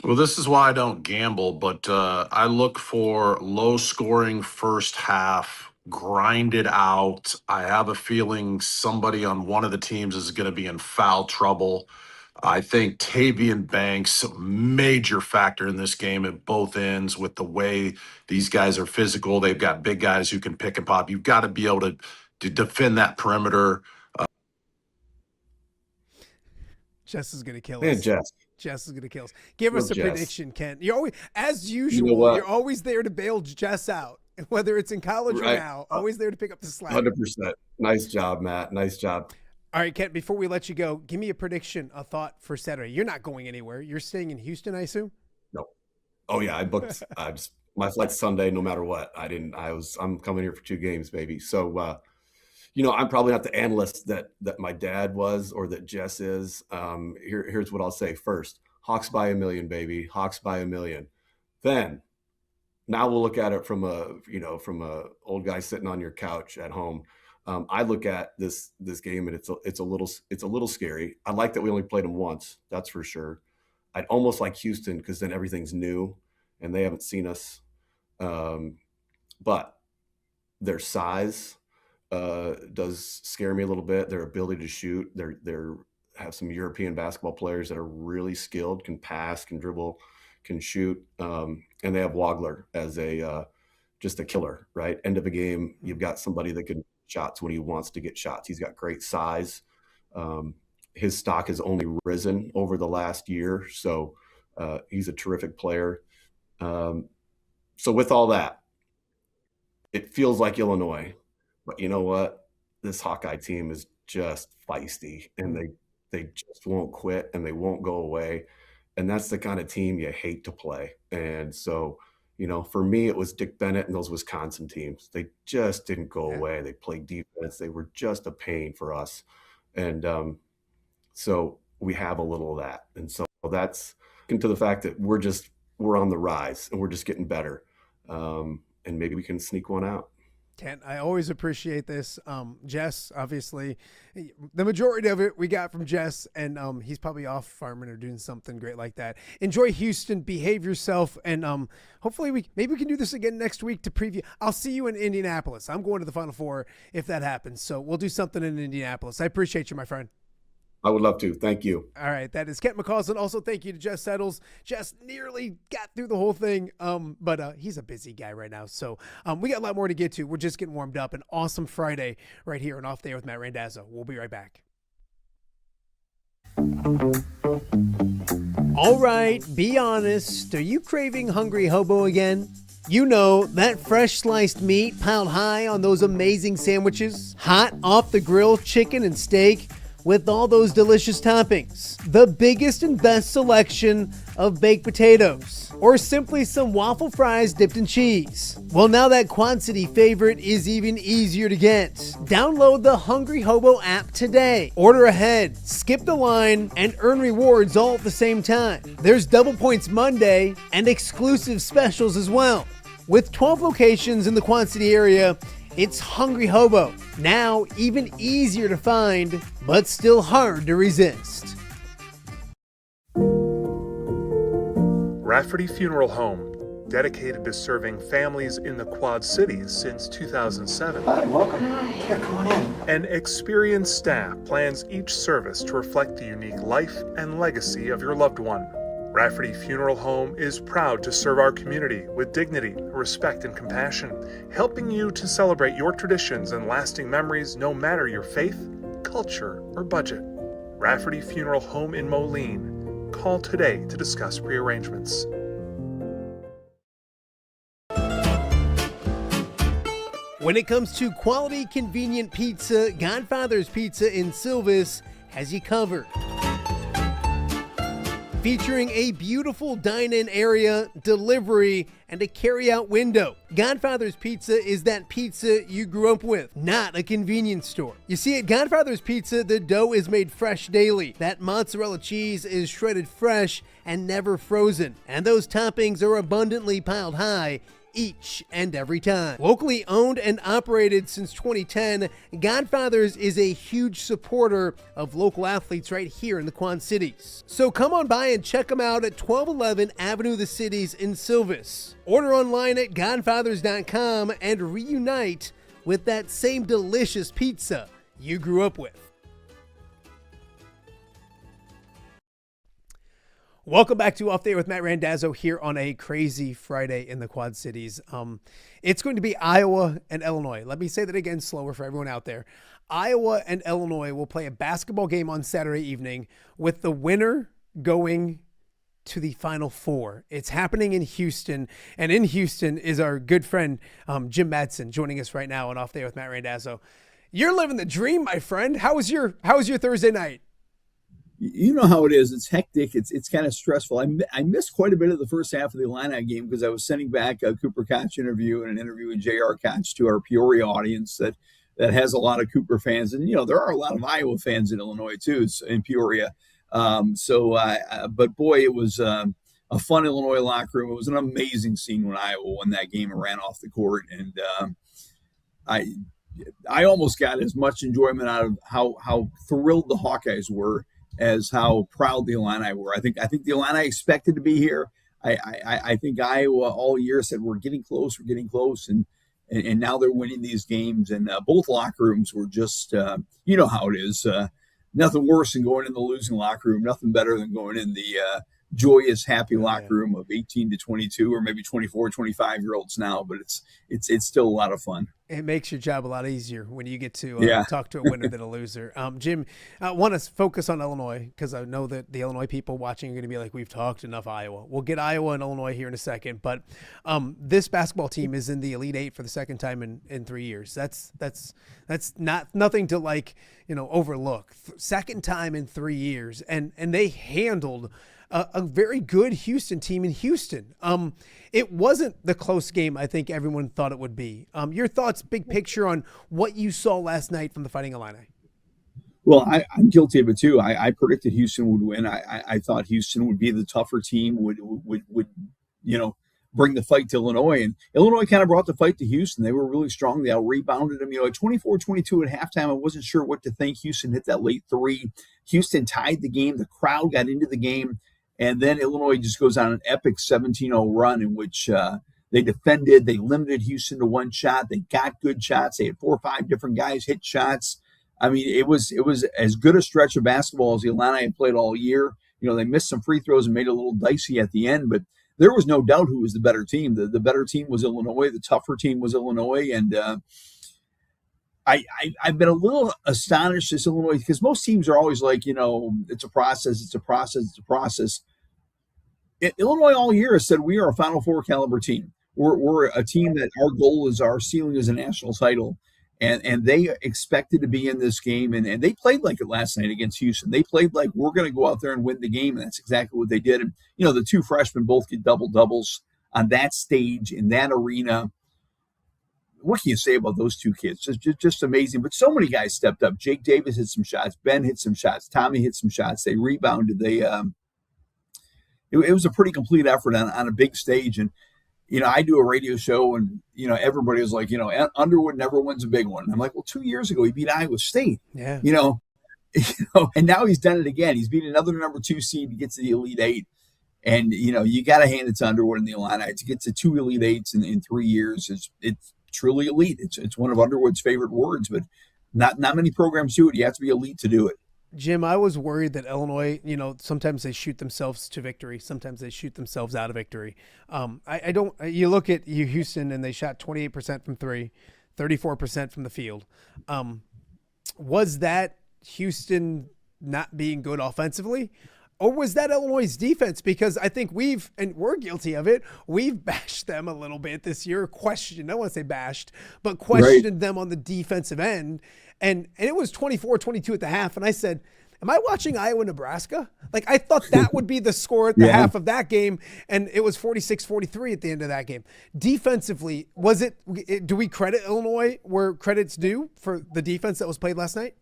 Well, this is why I don't gamble, but I look for low-scoring first half, grind it out. I have a feeling somebody on one of the teams is going to be in foul trouble. I think Tavian Banks, major factor in this game at both ends with the way these guys are physical. They've got big guys who can pick and pop. You've got to be able to defend that perimeter. Jess is going to kill Man, us. Jess is going to kill us. Give us a prediction, Ken. You're always, as usual, you're always there to bail Jess out, whether it's in college or now. Always there to pick up the slack. 100%. Nice job, Matt. Nice job. All right, Kent, before we let you go, give me a prediction, a thought for Saturday. You're not going anywhere. You're staying in Houston, I assume? No, Oh yeah, I booked. My flight's Sunday, no matter what. I'm coming here for 2 games, baby. So, I'm probably not the analyst that my dad was or that Jess is. Here's what I'll say first: Hawks by a million, baby. Hawks by a million. Then, now we'll look at it from a old guy sitting on your couch at home. I look at this game and it's a little scary. I like that we only played them once. That's for sure. I'd almost like Houston because then everything's new and they haven't seen us. But their size does scare me a little bit. Their ability to shoot. They're have some European basketball players that are really skilled, can pass, can dribble, can shoot, and they have Wagler as just a killer. Right, end of a game, you've got somebody that can get shots when he wants to get shots. He's got great size. His stock has only risen over the last year, so he's a terrific player. So with all that, it feels like Illinois, but you know what? This Hawkeye team is just feisty, and they just won't quit, and they won't go away. And that's the kind of team you hate to play. And so, for me, it was Dick Bennett and those Wisconsin teams. They just didn't go away. They played defense. They were just a pain for us. And so we have a little of that. And so that's into the fact that we're on the rise and we're just getting better. And maybe we can sneak one out. Kent, I always appreciate this. Jess, obviously, the majority of it we got from Jess, and he's probably off farming or doing something great like that. Enjoy Houston, behave yourself, and hopefully maybe we can do this again next week to preview. I'll see you in Indianapolis. I'm going to the Final Four if that happens, so we'll do something in Indianapolis. I appreciate you, my friend. I would love to. Thank you. All right. That is Kent McCausland. Also, thank you to Jess Settles. Jess nearly got through the whole thing, but he's a busy guy right now. So we got a lot more to get to. We're just getting warmed up. An awesome Friday right here on Off Day with Matt Randazzo. We'll be right back. All right. Be honest. Are you craving Hungry Hobo again? You know, that fresh sliced meat piled high on those amazing sandwiches, hot off the grill chicken and steak, with all those delicious toppings, the biggest and best selection of baked potatoes, or simply some waffle fries dipped in cheese. Well, now that Quad City favorite is even easier to get. Download the Hungry Hobo app today. Order ahead, skip the line, and earn rewards all at the same time. There's Double Points Monday and exclusive specials as well. With 12 locations in the Quad City area, it's Hungry Hobo, now even easier to find, but still hard to resist. Rafferty Funeral Home, dedicated to serving families in the Quad Cities since 2007. Hi, welcome. Here, come on in. An experienced staff plans each service to reflect the unique life and legacy of your loved one. Rafferty Funeral Home is proud to serve our community with dignity, respect, and compassion, helping you to celebrate your traditions and lasting memories no matter your faith, culture, or budget. Rafferty Funeral Home in Moline. Call today to discuss prearrangements. When it comes to quality, convenient pizza, Godfather's Pizza in Silvis has you covered. Featuring a beautiful dine-in area, delivery, and a carry-out window. Godfather's Pizza is that pizza you grew up with, not a convenience store. You see, at Godfather's Pizza, the dough is made fresh daily. That mozzarella cheese is shredded fresh and never frozen. And those toppings are abundantly piled high each and every time. Locally owned and operated since 2010, Godfather's is a huge supporter of local athletes right here in the Quad Cities. So come on by and check them out at 1211 Avenue of the Cities in Silvis. Order online at godfathers.com and reunite with that same delicious pizza you grew up with. Welcome back to Off Day with Matt Randazzo here on a crazy Friday in the Quad Cities. It's going to be Iowa and Illinois. Let me say that again slower for everyone out there. Iowa and Illinois will play a basketball game on Saturday evening with the winner going to the Final Four. It's happening in Houston, and in Houston is our good friend Jim Matson joining us right now on Off Day with Matt Randazzo. You're living the dream, my friend. How was your Thursday night? you know how it is. It's hectic. It's kind of stressful. I missed quite a bit of the first half of the Illini game because I was sending back a Cooper Cutch interview and an interview with J.R. Cutch to our Peoria audience that has a lot of Cooper fans. And, there are a lot of Iowa fans in Illinois, too, in Peoria. But boy, it was a fun Illinois locker room. It was an amazing scene when Iowa won that game and ran off the court. And I almost got as much enjoyment out of how thrilled the Hawkeyes were as how proud the Illini were. I think the Illini expected to be here. I think Iowa all year said we're getting close, and now they're winning these games. And both locker rooms were just, you know how it is. Nothing worse than going in the losing locker room. Nothing better than going in the joyous, happy locker room of 18 to 22 or maybe 24, 25-year-olds now. But it's still a lot of fun. It makes your job a lot easier when you get to talk to a winner than a loser. Jim, I want to focus on Illinois because I know that the Illinois people watching are going to be like, we've talked enough Iowa. We'll get Iowa and Illinois here in a second. But this basketball team is in the Elite Eight for the second time in 3 years. That's nothing to overlook. Second time in 3 years. And they handled a very good Houston team in Houston. It wasn't the close game I think everyone thought it would be. Your thoughts, big picture, on what you saw last night from the Fighting Illini? Well, I'm guilty of it too. I predicted Houston would win. I thought Houston would be the tougher team, would bring the fight to Illinois. And Illinois kind of brought the fight to Houston. They were really strong. They out-rebounded them. At 24-22 at halftime, I wasn't sure what to think. Houston hit that late three. Houston tied the game. The crowd got into the game. And then Illinois just goes on an epic 17-0 run in which they defended. They limited Houston to one shot. They got good shots. They had 4 or 5 different guys hit shots. I mean, it was as good a stretch of basketball as the Illini had played all year. They missed some free throws and made it a little dicey at the end, but there was no doubt who was the better team. The better team was Illinois. The tougher team was Illinois. And I've been a little astonished as Illinois, because most teams are always like, it's a process. Illinois all year has said we are a Final Four caliber team. We're a team that our goal is, our ceiling is a national title. And they expected to be in this game, and they played like it last night against Houston. They played like we're going to go out there and win the game, and that's exactly what they did. And, the 2 freshmen both get double-doubles on that stage, in that arena. What can you say about those 2 kids? Just amazing. But so many guys stepped up. Jake Davis hit some shots. Ben hit some shots. Tommy hit some shots. They rebounded. It was a pretty complete effort on a big stage. And, I do a radio show, and, everybody was like, Underwood never wins a big one. And I'm like, well, 2 years ago, he beat Iowa State. Yeah. And now he's done it again. He's beat another number 2 seed to get to the Elite Eight. And, you got to hand it to Underwood and the Illini to get to 2 Elite Eights in 3 years. It's truly elite. It's one of Underwood's favorite words, but not many programs do it. You have to be elite to do it. Jim, I was worried that Illinois, sometimes they shoot themselves to victory. Sometimes they shoot themselves out of victory. You look at Houston, and they shot 28% from 3, 34% from the field. Was that Houston not being good offensively? Or was that Illinois' defense? Because I think we're guilty of it, we've bashed them a little bit this year, questioned, I don't want to say bashed, but questioned them on the defensive end. And it was 24-22 at the half. And I said, am I watching Iowa, Nebraska? Like, I thought that would be the score at the half of that game. And it was 46-43 at the end of that game. Defensively, do we credit Illinois where credit's due for the defense that was played last night?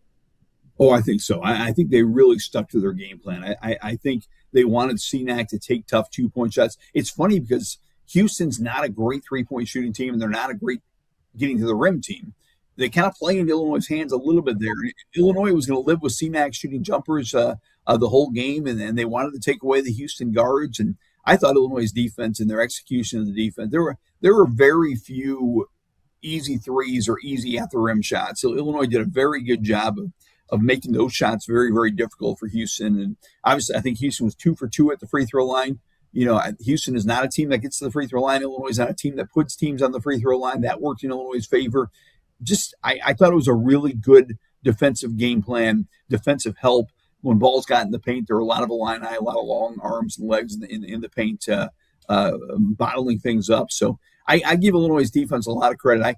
Oh, I think so. I think they really stuck to their game plan. I think they wanted CNAC to take tough 2-point shots. It's funny because Houston's not a great 3-point shooting team, and they're not a great getting to the rim team. They kind of play into Illinois' hands a little bit there. Illinois was going to live with CNAC shooting jumpers the whole game, and they wanted to take away the Houston guards. And I thought Illinois' defense and their execution of the defense, there were very few easy threes or easy at the rim shots. So Illinois did a very good job of making those shots very, very difficult for Houston. And obviously, I think Houston was 2 for 2 at the free throw line. Houston is not a team that gets to the free throw line. Illinois is not a team that puts teams on the free throw line. That worked in Illinois' favor. I thought it was a really good defensive game plan, defensive help. When balls got in the paint, there were a lot of Illini, a lot of long arms and legs in the paint, bottling things up. So I give Illinois' defense a lot of credit.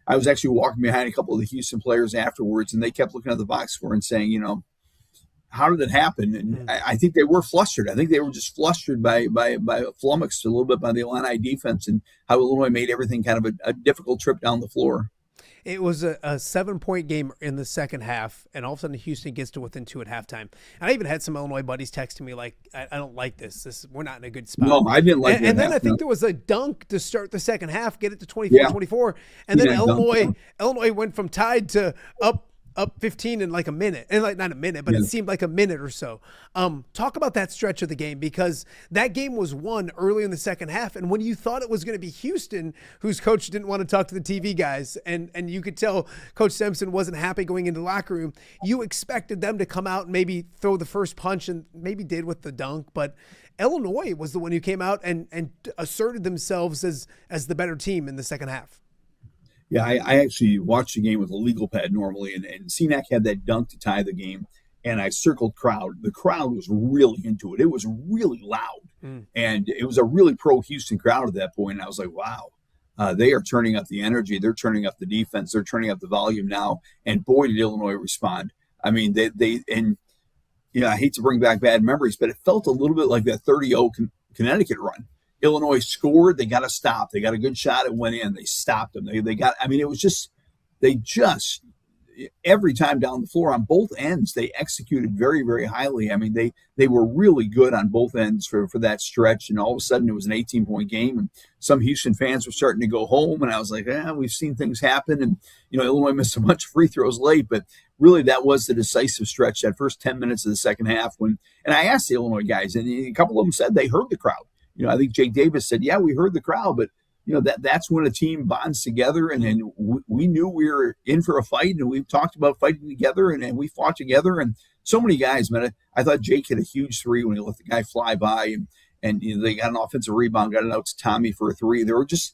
I was actually walking behind a couple of the Houston players afterwards, and they kept looking at the box score and saying, how did it happen? And I think they were flustered. I think they were just flustered by flummoxed a little bit by the Illini defense and how Illinois made everything kind of a difficult trip down the floor. It was a 7-point game in the second half, and all of a sudden Houston gets to within 2 at halftime. And I even had some Illinois buddies texting me like, I don't like this. We're not in a good spot. No, I didn't like it. And then I think there was a dunk to start the second half, get it to 24-24. And then Illinois went from tied to up 15 in like a minute, and like not a minute, but it seemed like a minute or so. Talk about that stretch of the game, because that game was won early in the second half. And when you thought it was going to be Houston, whose coach didn't want to talk to the TV guys, and you could tell Coach Simpson wasn't happy going into the locker room, you expected them to come out and maybe throw the first punch, and maybe did with the dunk. But Illinois was the one who came out and asserted themselves as the better team in the second half. Yeah, I actually watched the game with a legal pad normally, and Senac had that dunk to tie the game, and I circled crowd. The crowd was really into it. It was really loud, and it was a really pro-Houston crowd at that point, and I was like, wow, they are turning up the energy. They're turning up the defense. They're turning up the volume now, and boy, did Illinois respond. I mean, they I hate to bring back bad memories, but it felt a little bit like that 30-0 Connecticut run. Illinois scored. They got a stop. They got a good shot. It went in. They stopped them. It was just every time down the floor on both ends, they executed very, very highly. I mean, they were really good on both ends for that stretch. And all of a sudden it was an 18-point game, and some Houston fans were starting to go home. And I was like, we've seen things happen. And, Illinois missed a bunch of free throws late, but really that was the decisive stretch, that first 10 minutes of the second half. And I asked the Illinois guys, and a couple of them said they heard the crowd. I think Jake Davis said, yeah, we heard the crowd, but, that's when a team bonds together. And we knew we were in for a fight, and we've talked about fighting together, and we fought together. And so many guys, man, I thought Jake hit a huge three when he let the guy fly by, and they got an offensive rebound, got it out to Tommy for a three. There were just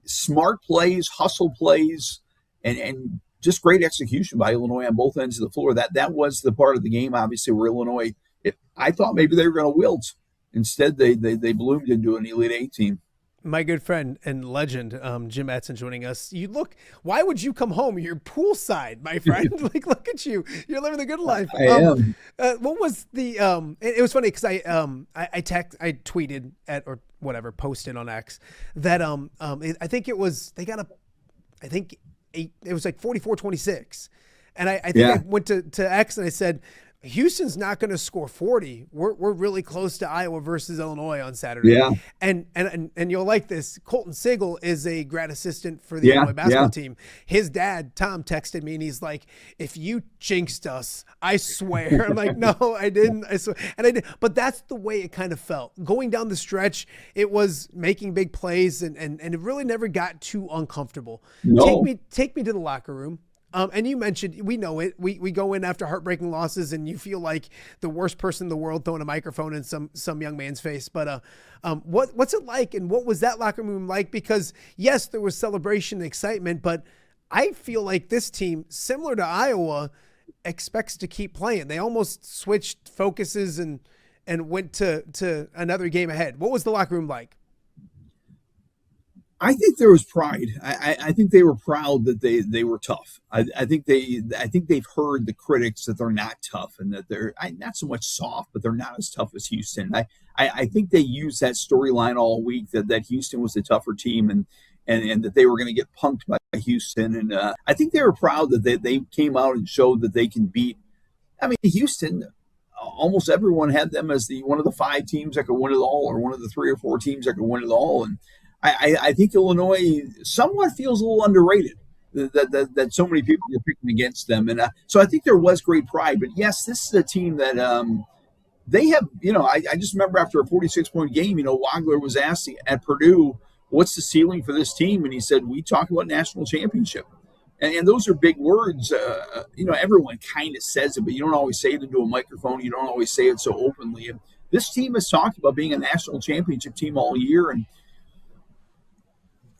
smart plays, hustle plays, and just great execution by Illinois on both ends of the floor. That was the part of the game, obviously, where Illinois, I thought maybe they were going to wilt. Instead, they bloomed into an Elite Eight team. My good friend and legend, Jim Matson, joining us. Why would you come home? You're poolside, my friend. Look at you. You're living the good life. I am. What was the? It was funny because I tweeted or whatever, posted on X that I think it was it was like 44-26, and I think I went to X and I said, Houston's not going to score 40. We're really close to Iowa versus Illinois on Saturday. Yeah. And you'll like this. Colton Sigel is a grad assistant for the Illinois basketball team. His dad, Tom, texted me and he's like, if you jinxed us, I swear. I'm like, no, I didn't. I swear. And I did. But that's the way it kind of felt. Going down the stretch, it was making big plays and it really never got too uncomfortable. No. Take me to the locker room. And you mentioned, we know it. We go in after heartbreaking losses, and you feel like the worst person in the world throwing a microphone in some young man's face. But what's it like, and what was that locker room like? Because yes, there was celebration and excitement, but I feel like this team, similar to Iowa, expects to keep playing. They almost switched focuses and went to another game ahead. What was the locker room like? I think there was pride. I think they were proud that they were tough. I think they've heard the critics that they're not tough and that they're not so much soft, but they're not as tough as Houston. I think they used that storyline all week that Houston was the tougher team and that they were going to get punked by Houston. And I think they were proud that they came out and showed that they can beat. I mean, Houston. Almost everyone had them as one of the 5 teams that could win it all, or one of the 3 or 4 teams that could win it all. And I think Illinois somewhat feels a little underrated that so many people are picking against them. And so I think there was great pride. But, yes, this is a team that they have, I just remember after a 46-point game, Wagler was asked at Purdue, what's the ceiling for this team? And he said, we talk about national championship. And those are big words. Everyone kind of says it, but you don't always say it into a microphone. You don't always say it so openly. And this team has talked about being a national championship team all year. And,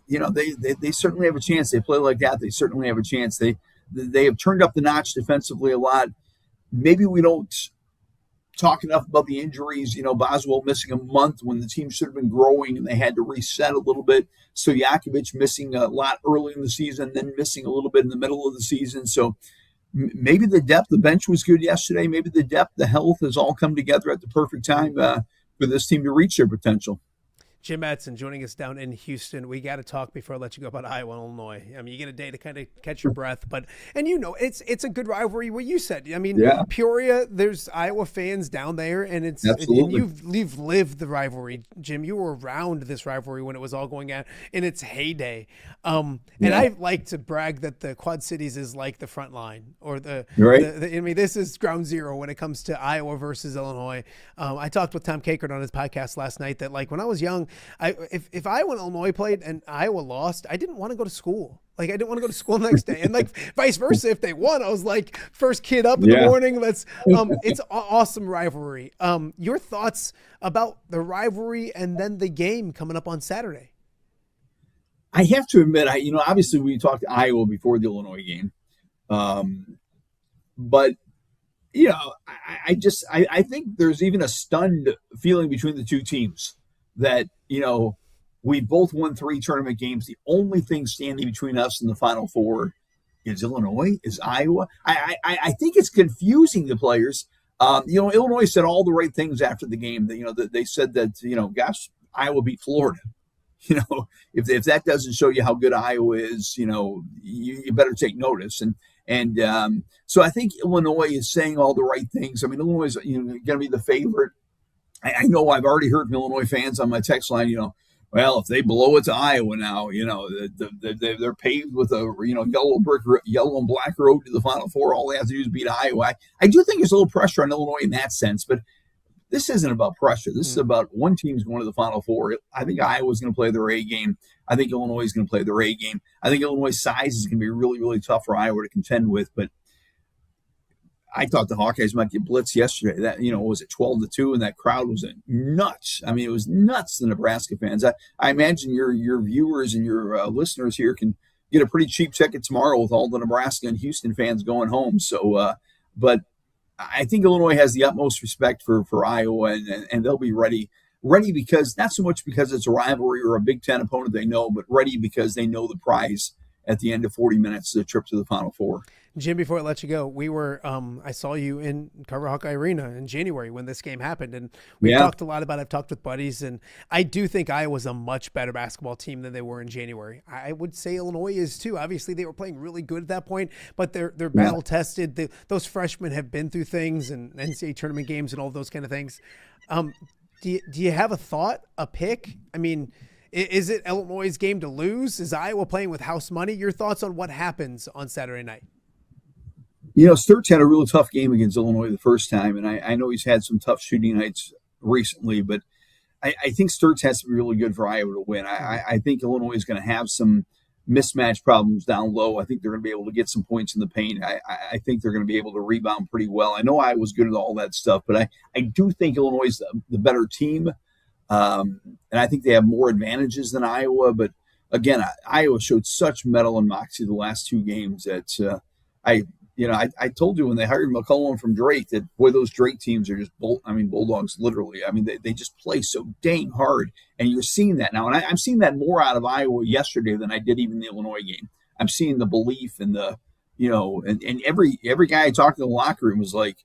they certainly have a chance. They play like that. They certainly have a chance. They have turned up the notch defensively a lot. Maybe we don't talk enough about the injuries. Boswell missing a month when the team should have been growing and they had to reset a little bit. Stojakovic missing a lot early in the season, then missing a little bit in the middle of the season. So maybe the depth, the bench was good yesterday. Maybe the depth, the health has all come together at the perfect time for this team to reach their potential. Jim Matson joining us down in Houston. We got to talk before I let you go about Iowa and Illinois. I mean, you get a day to kind of catch your breath, and it's a good rivalry. What you said. I mean, yeah. Peoria, there's Iowa fans down there, and and you've lived the rivalry, Jim. You were around this rivalry when it was all going on in its heyday. And I like to brag that the Quad Cities is like the front line or I mean, this is ground zero when it comes to Iowa versus Illinois. I talked with Tom Kakert on his podcast last night that like when I was young, if Iowa and Illinois played and Iowa lost, I didn't want to go to school. Like I didn't want to go to school the next day, and like vice versa. If they won, I was like first kid up in the morning. It's an awesome rivalry. Your thoughts about the rivalry and then the game coming up on Saturday? I have to admit, obviously we talked to Iowa before the Illinois game, but I think there's even a stunned feeling between the two teams. That, we both won 3 tournament games. The only thing standing between us and the Final Four is Illinois, is Iowa. I think it's confusing the players. Illinois said all the right things after the game. That they said that, gosh, Iowa beat Florida. If that doesn't show you how good Iowa is, you better take notice. And so I think Illinois is saying all the right things. I mean, Illinois is going to be the favorite. I know I've already heard from Illinois fans on my text line, well, if they blow it to Iowa now, they're paved with a, yellow and black road to the Final Four. All they have to do is beat Iowa. I do think there's a little pressure on Illinois in that sense, but this isn't about pressure. This is about one team's going to the Final Four. I think Iowa's going to play their A game. I think Illinois is going to play their A game. I think Illinois' size is going to be really, really tough for Iowa to contend with, but I thought the Hawkeyes might get blitzed yesterday. That, was it 12-2, and that crowd was nuts. I mean, it was nuts, the Nebraska fans. I imagine your viewers and your listeners here can get a pretty cheap ticket tomorrow with all the Nebraska and Houston fans going home. So, but I think Illinois has the utmost respect for Iowa, and they'll be ready because not so much because it's a rivalry or a Big Ten opponent they know, but ready because they know the prize at the end of 40 minutes, the trip to the Final Four. Jim, before I let you go, we were I saw you in Carver Hawkeye Arena in January when this game happened, and we talked a lot about it. I've talked with buddies, and I do think Iowa's a much better basketball team than they were in January. I would say Illinois is too. Obviously, they were playing really good at that point, but they're battle tested. Those freshmen have been through things and NCAA tournament games and all those kind of things. Do you have a thought, a pick? I mean, is it Illinois' game to lose? Is Iowa playing with house money? Your thoughts on what happens on Saturday night? Sturtz had a really tough game against Illinois the first time, and I know he's had some tough shooting nights recently, but I think Sturtz has to be really good for Iowa to win. I think Illinois is going to have some mismatch problems down low. I think they're going to be able to get some points in the paint. I think they're going to be able to rebound pretty well. I know Iowa's good at all that stuff, but I do think Illinois is the better team, and I think they have more advantages than Iowa. But again, Iowa showed such mettle and moxie the last 2 games that I told you when they hired McCollum from Drake that, boy, those Drake teams are just Bulldogs, literally. I mean, they just play so dang hard, and you're seeing that now. And I'm seeing that more out of Iowa yesterday than I did even the Illinois game. I'm seeing the belief and and every guy I talked to in the locker room was like,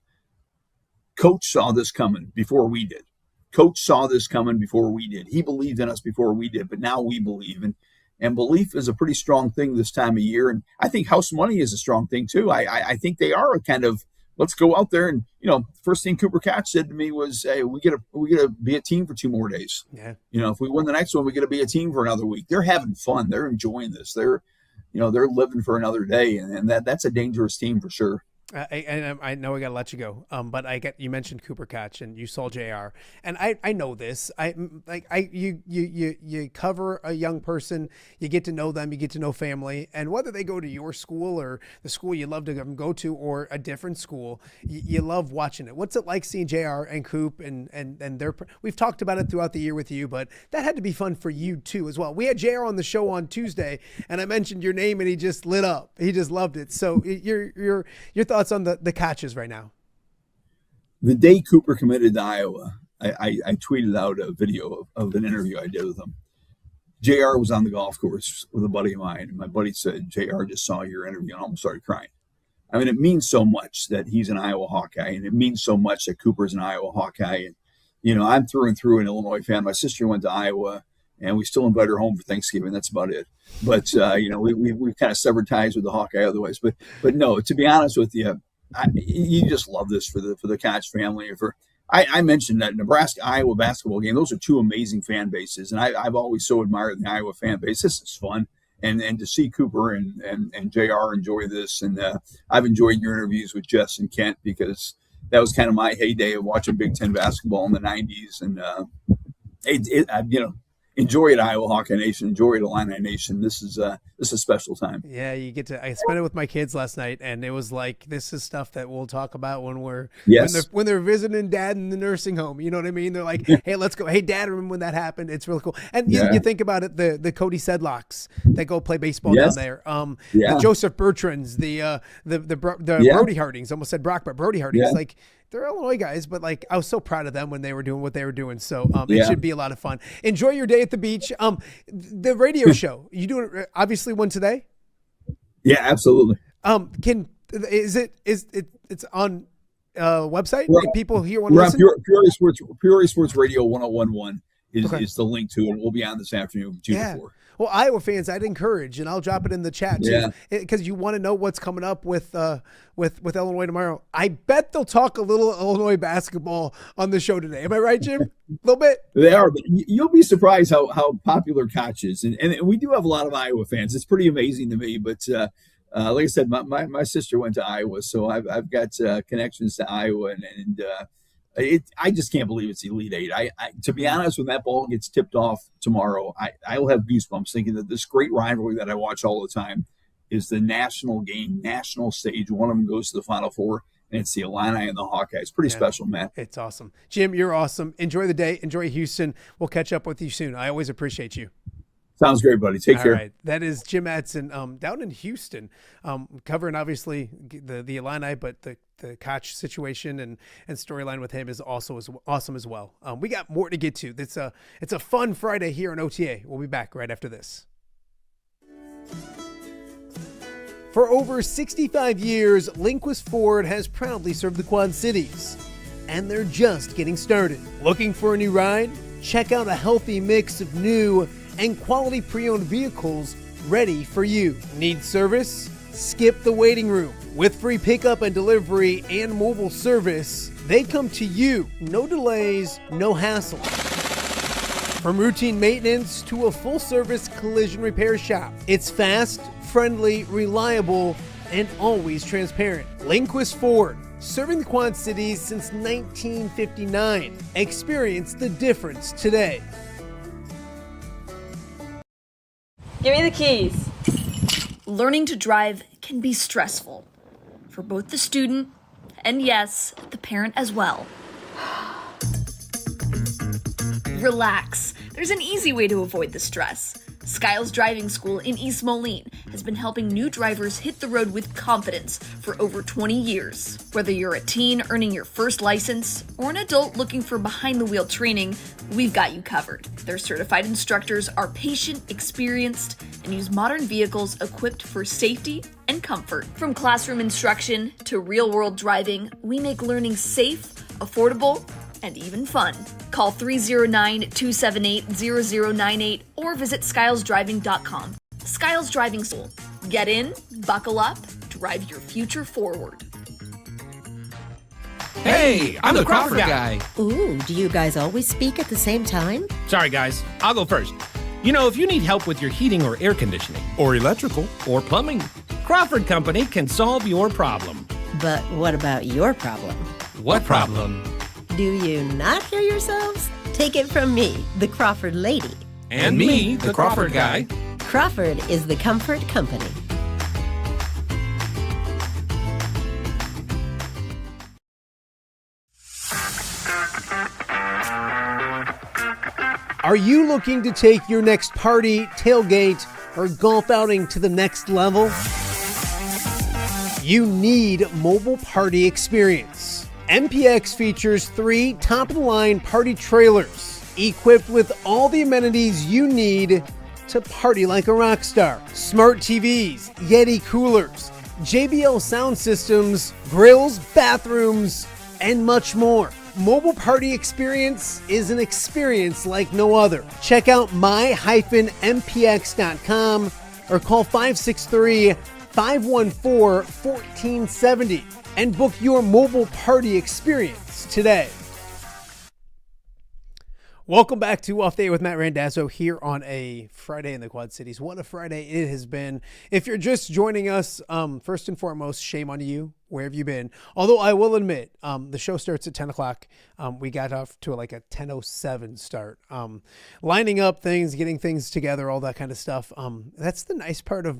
Coach saw this coming before we did. Coach saw this coming before we did. He believed in us before we did, but now we believe. And belief is a pretty strong thing this time of year. And I think house money is a strong thing too. I think they are a kind of, let's go out there. And, first thing Cooper Cutch said to me was, hey, we get to be a team for 2 more days. Yeah. If we win the next one, we get to be a team for another week. They're having fun. They're enjoying this. They're living for another day. And that's a dangerous team for sure. I know I got to let you go, but you mentioned Cooper Cutch and you saw JR, and I know this. You cover a young person, you get to know them, you get to know family, and whether they go to your school or the school you love to go to or a different school, you love watching it. What's it like seeing JR and Coop and their? We've talked about it throughout the year with you, but that had to be fun for you too as well. We had JR on the show on Tuesday, and I mentioned your name, and he just lit up. He just loved it. So your thoughts on the catches right now? The day Cooper committed to Iowa, I tweeted out a video of an interview I did with him. JR was on the golf course with a buddy of mine, and my buddy said, JR just saw your interview and almost started crying. I mean, it means so much that he's an Iowa Hawkeye, and it means so much that Cooper's an Iowa Hawkeye. And, you know, I'm through and through an Illinois fan. My sister went to Iowa, and we still invite her home for Thanksgiving. That's about it. But, you know, we've kind of severed ties with the Hawkeye otherwise. But no, to be honest with you, you just love this for the Cutch family. I mentioned that Nebraska-Iowa basketball game. Those are two amazing fan bases, and I've always so admired the Iowa fan base. This is fun. And to see Cooper and JR enjoy this. And I've enjoyed your interviews with Jess and Kent, because that was kind of my heyday of watching Big Ten basketball in the 90s. And, you know, enjoy it, Iowa Hawkeye Nation. Enjoy it, Illini Nation. This is a special time. Yeah, I spent it with my kids last night, and it was like, this is stuff that we'll talk about when when they're visiting Dad in the nursing home. You know what I mean? They're like, hey, let's go. Hey, Dad, remember when that happened? It's really cool. And you think about it, the Cody Sedlocks that go play baseball down there. The Joseph Bertrands, the Brody Hardings. Almost said Brock, but Brody Hardings. Yeah. Like, they're Illinois guys, but like, I was so proud of them when they were doing what they were doing. So it should be a lot of fun. Enjoy your day at the beach. The radio show, you doing obviously one today? Yeah, absolutely. It's on website? If people here want to listen? Peoria Sports Radio 101.1 is the link to it. We'll be on this afternoon, 2 to 4. Well, Iowa fans, I'd encourage, and I'll drop it in the chat too, because you want to know what's coming up with Illinois tomorrow. I bet they'll talk a little Illinois basketball on the show today. Am I right, Jim? A little bit. They are, but you'll be surprised how popular Cutch is, and we do have a lot of Iowa fans. It's pretty amazing to me. But like I said, my sister went to Iowa, so I've got connections to Iowa, and I just can't believe it's Elite Eight. I to be honest, when that ball gets tipped off tomorrow, I'll have goosebumps thinking that this great rivalry that I watch all the time is the national game, national stage. One of them goes to the Final Four, and it's the Illini and the Hawkeyes. Pretty special, man. It's awesome. Jim, you're awesome. Enjoy the day. Enjoy Houston. We'll catch up with you soon. I always appreciate you. Sounds great, buddy. Take care. All right. That is Jim Matson down in Houston, covering obviously the Illini, but the Cutch situation and storyline with him is also awesome as well. We got more to get to. It's a fun Friday here on OTA. We'll be back right after this. For over 65 years, Linquist Ford has proudly served the Quad Cities, and they're just getting started. Looking for a new ride? Check out a healthy mix of new and quality pre-owned vehicles ready for you. Need service? Skip the waiting room. With free pickup and delivery and mobile service, they come to you. No delays, no hassle. From routine maintenance to a full-service collision repair shop, it's fast, friendly, reliable, and always transparent. Linquist Ford, serving the Quad Cities since 1959. Experience the difference today. Give me the keys. Learning to drive can be stressful for both the student and, yes, the parent as well. Relax. There's an easy way to avoid the stress. Skiles Driving School in East Moline has been helping new drivers hit the road with confidence for over 20 years. Whether you're a teen earning your first license or an adult looking for behind-the-wheel training, we've got you covered. Their certified instructors are patient, experienced, and use modern vehicles equipped for safety and comfort. From classroom instruction to real-world driving, we make learning safe, affordable, and even fun. Call 309-278-0098 or visit skylesdriving.com. Skiles Driving School. Get in, buckle up, drive your future forward. Hey, I'm the Crawford guy. Ooh, do you guys always speak at the same time? Sorry, guys. I'll go first. You know, if you need help with your heating or air conditioning, or electrical, or plumbing, Crawford Company can solve your problem. But what about your problem? What problem? Do you not hear yourselves? Take it from me, the Crawford lady. And me, the Crawford guy. Crawford is the comfort company. Are you looking to take your next party, tailgate, or golf outing to the next level? You need mobile party experience. MPX features 3 top-of-the-line party trailers equipped with all the amenities you need to party like a rock star. Smart TVs, Yeti coolers, JBL sound systems, grills, bathrooms, and much more. Mobile Party Experience is an experience like no other. Check out my-mpx.com or call 563-514-1470 and book your mobile party experience today. Welcome back to Off Day with Matt Randazzo here on a Friday in the Quad Cities. What a Friday it has been. If you're just joining us, first and foremost, shame on you. Where have you been? Although I will admit, the show starts at 10 o'clock. We got off to like a 10:07 start. Lining up things, getting things together, all that kind of stuff. That's the nice part of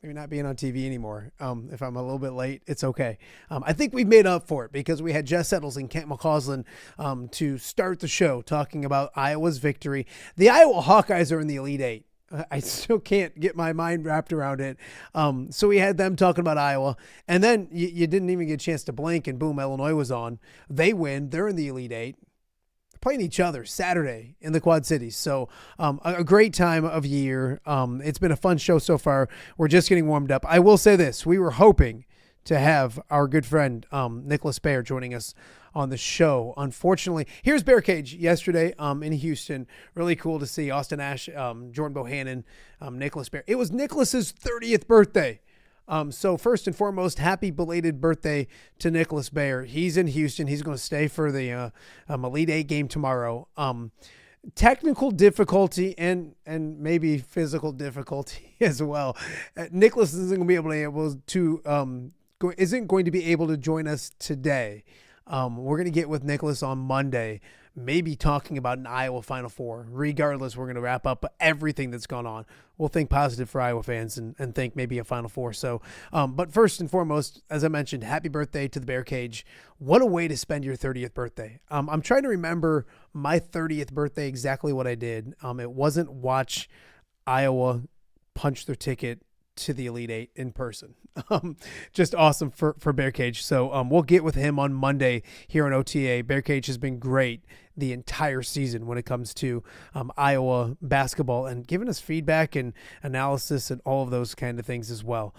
maybe not being on TV anymore. If I'm a little bit late, it's okay. I think we've made up for it because we had Jess Settles and Kent McCausland to start the show talking about Iowa's victory. The Iowa Hawkeyes are in the Elite Eight. I still can't get my mind wrapped around it. So we had them talking about Iowa, and then you didn't even get a chance to blink, and boom, Illinois was on. They win. They're in the Elite Eight. Playing each other Saturday in the Quad Cities. So a great time of year. It's been a fun show so far. We're just getting warmed up. I will say this. We were hoping to have our good friend Nicholas Baer joining us on the show. Unfortunately, here's Baer Cage yesterday in Houston. Really cool to see Austin Ash, Jordan Bohannon, Nicholas Baer. It was Nicholas's 30th birthday. So first and foremost, happy belated birthday to Nicholas Baer. He's in Houston. He's going to stay for the Elite Eight game tomorrow. Technical difficulty and maybe physical difficulty as well. Nicholas isn't going to be able to join us today. We're going to get with Nicholas on Monday, maybe talking about an Iowa Final Four. Regardless, we're going to wrap up everything that's gone on. We'll think positive for Iowa fans and think maybe a Final Four. So, but first and foremost, as I mentioned, happy birthday to the Baer Cage. What a way to spend your 30th birthday. I'm trying to remember my 30th birthday, exactly what I did. It wasn't watch Iowa punch their ticket to the Elite Eight in person. Just awesome for Baer Cage. So we'll get with him on Monday here on OTA. Baer Cage has been great the entire season when it comes to Iowa basketball and giving us feedback and analysis and all of those kind of things as well.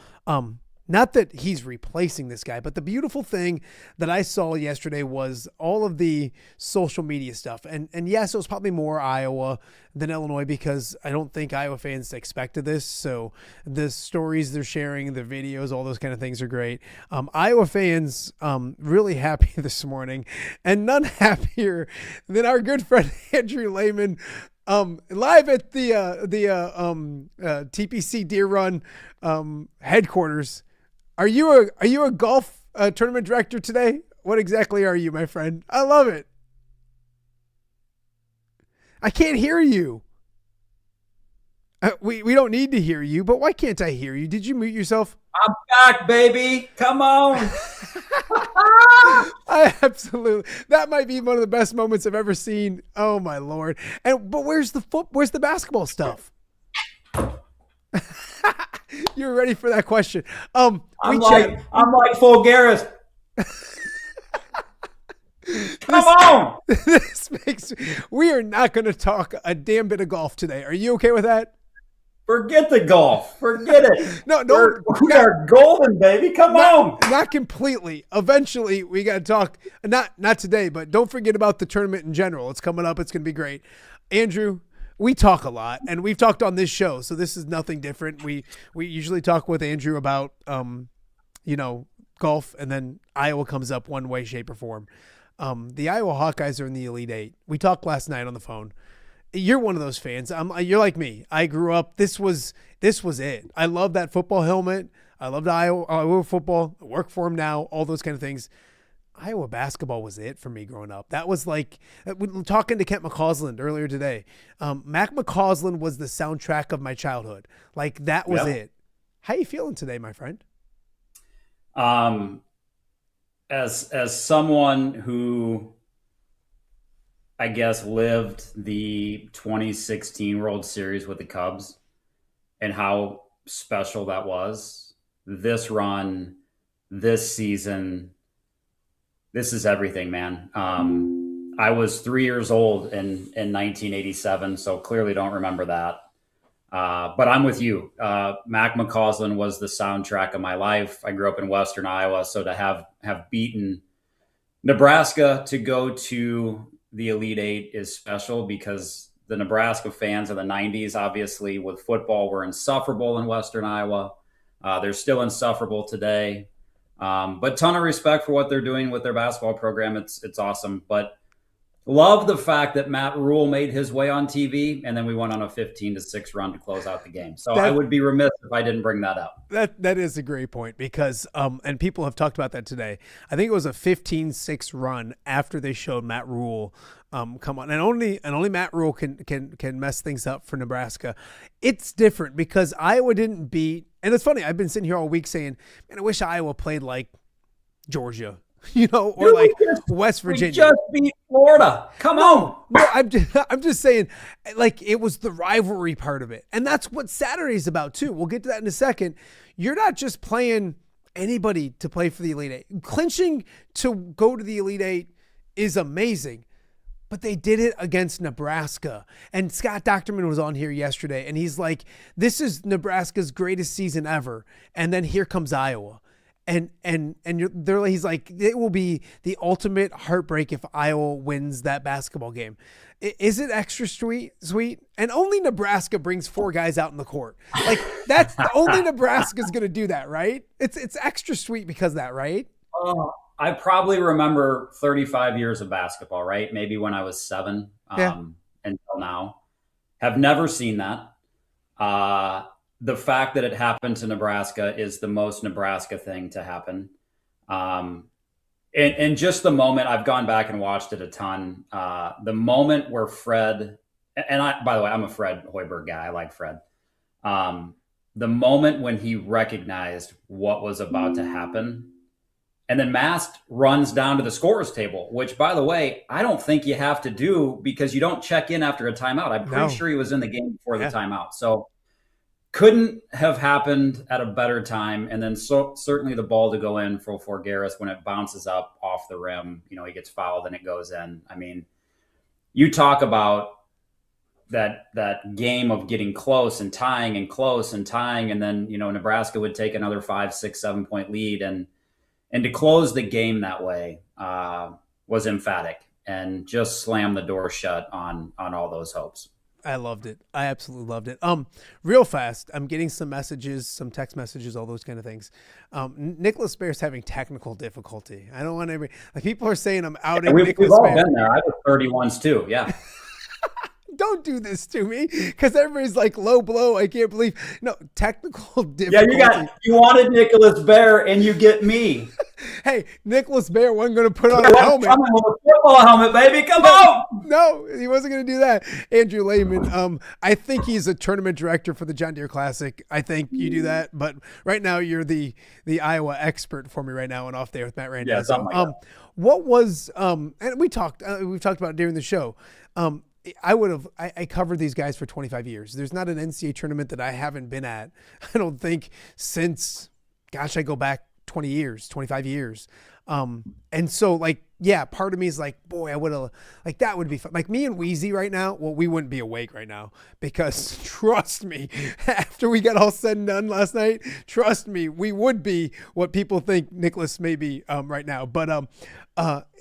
Not that he's replacing this guy, but the beautiful thing that I saw yesterday was all of the social media stuff. And yes, it was probably more Iowa than Illinois because I don't think Iowa fans expected this. So the stories they're sharing, the videos, all those kind of things are great. Iowa fans really happy this morning, and none happier than our good friend Andrew Lehman. Live at the TPC Deer Run headquarters. Are you a golf tournament director today? What exactly are you, my friend? I love it. I can't hear you. We don't need to hear you, but why can't I hear you? Did you mute yourself? I'm back, baby. Come on. Absolutely. That might be one of the best moments I've ever seen. Oh my Lord. But where's the basketball stuff? You're ready for that question. I'm like Fulgaris. Come on. We are not going to talk a damn bit of golf today. Are you okay with that? Forget the golf. Forget it. No, we are golden, baby. Come on. Not completely. Eventually, we got to talk. Not today, but don't forget about the tournament in general. It's coming up. It's going to be great. Andrew, we talk a lot, and we've talked on this show, so this is nothing different. We usually talk with Andrew about, golf, and then Iowa comes up one way, shape, or form. The Iowa Hawkeyes are in the Elite Eight. We talked last night on the phone. You're one of those fans. You're like me. I grew up. This was it. I love that football helmet. I loved Iowa football. I work for him now. All those kind of things. Iowa basketball was it for me growing up. That was like talking to Kent McCausland earlier today. Mac McCausland was the soundtrack of my childhood. Like that was it. How you feeling today, my friend? As someone who I guess lived the 2016 World Series with the Cubs and how special that was, this run, this season, this is everything, man. I was 3 years old in 1987, so clearly don't remember that. But I'm with you. McCausland was the soundtrack of my life. I grew up in Western Iowa, so to have beaten Nebraska to go to the Elite Eight is special because the Nebraska fans of the 90s, obviously with football, were insufferable in Western Iowa. They're still insufferable today. But ton of respect for what they're doing with their basketball program. It's awesome. But love the fact that Matt Rule made his way on TV, and then we went on a 15-6 run to close out the game. So I would be remiss if I didn't bring that up. That is a great point because, and people have talked about that today. I think it was a 15-6 run after they showed Matt Rule come on, and only Matt Rule can mess things up for Nebraska. It's different because Iowa didn't beat, and it's funny. I've been sitting here all week saying, man, I wish Iowa played like Georgia. Or like West Virginia. We just beat Florida. Come on. No, I'm just saying, like, it was the rivalry part of it. And that's what Saturday's about, too. We'll get to that in a second. You're not just playing anybody to play for the Elite Eight. Clinching to go to the Elite Eight is amazing. But they did it against Nebraska. And Scott Docterman was on here yesterday, and he's like, this is Nebraska's greatest season ever. And then here comes Iowa. And he's like, it will be the ultimate heartbreak if Iowa wins that basketball game. Is it extra sweet? And only Nebraska brings 4 guys out in the court. Like, that's only Nebraska's going to do that, right? It's extra sweet because of that, right? I probably remember 35 years of basketball, right? Maybe when I was 7 until now. Have never seen that. The fact that it happened to Nebraska is the most Nebraska thing to happen. And just the moment, I've gone back and watched it a ton. The moment where Fred, and by the way, I'm a Fred Hoiberg guy. I like Fred. The moment when he recognized what was about to happen. And then Mast runs down to the scorer's table, which, by the way, I don't think you have to do because you don't check in after a timeout. I'm pretty sure he was in the game before the timeout. So couldn't have happened at a better time. And then certainly the ball to go in for Forgaris when it bounces up off the rim, he gets fouled and it goes in. I mean, you talk about that game of getting close and tying and close and tying. And then, Nebraska would take another 5, 6, 7 point lead. And to close the game that way was emphatic and just slammed the door shut on all those hopes. I loved it. I absolutely loved it. Real fast, I'm getting some messages, some text messages, all those kind of things. Nicholas Baer's having technical difficulty. I don't want people are saying I'm outing Nicholas Baer. We've all been there. I was 31s too. Yeah. Don't do this to me because everybody's like low blow. I can't believe technical difficulty. Yeah, you wanted Nicholas Baer and you get me. Hey, Nicholas Baer wasn't going to put on a helmet. Coming with a football helmet, baby. Come on. No, he wasn't going to do that. Andrew Lehman, I think he's a tournament director for the John Deere Classic. I think you do that. But right now you're the Iowa expert for me right now and off there with Matt Randazzo. Yeah, something like that. What was and we've talked about it during the show. I covered these guys for 25 years. There's not an NCAA tournament that I haven't been at. I don't think since, I go back 20 years, 25 years. And so part of me is like, boy, I would have, that would be fun. Like me and Wheezy right now, well, we wouldn't be awake right now because trust me, after we got all said and done last night, trust me, we would be what people think Nicholas may be right now. But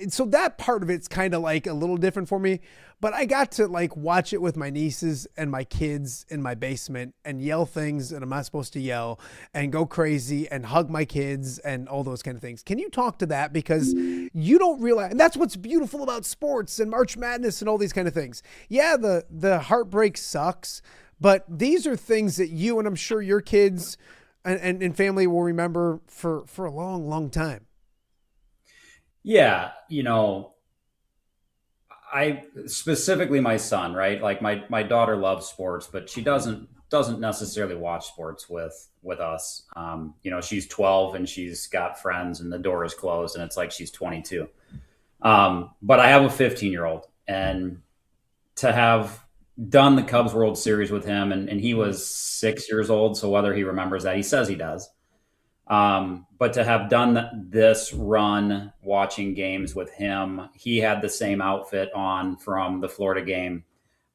so that part of it's kind of like a little different for me. But I got to watch it with my nieces and my kids in my basement and yell things that I'm not supposed to yell and go crazy and hug my kids and all those kind of things. Can you talk to that? Because you don't realize, and that's what's beautiful about sports and March Madness and all these kind of things. Yeah, the heartbreak sucks, but these are things that you and I'm sure your kids and family will remember for a long, long time. Yeah, I specifically my son, right? Like my daughter loves sports, but she doesn't necessarily watch sports with us. She's 12 and she's got friends and the door is closed and it's like she's 22. But I have a 15-year-old, and to have done the Cubs World Series with him, and he was 6 years old. So whether he remembers that, he says he does. But to have done this run watching games with him, he had the same outfit on from the Florida game.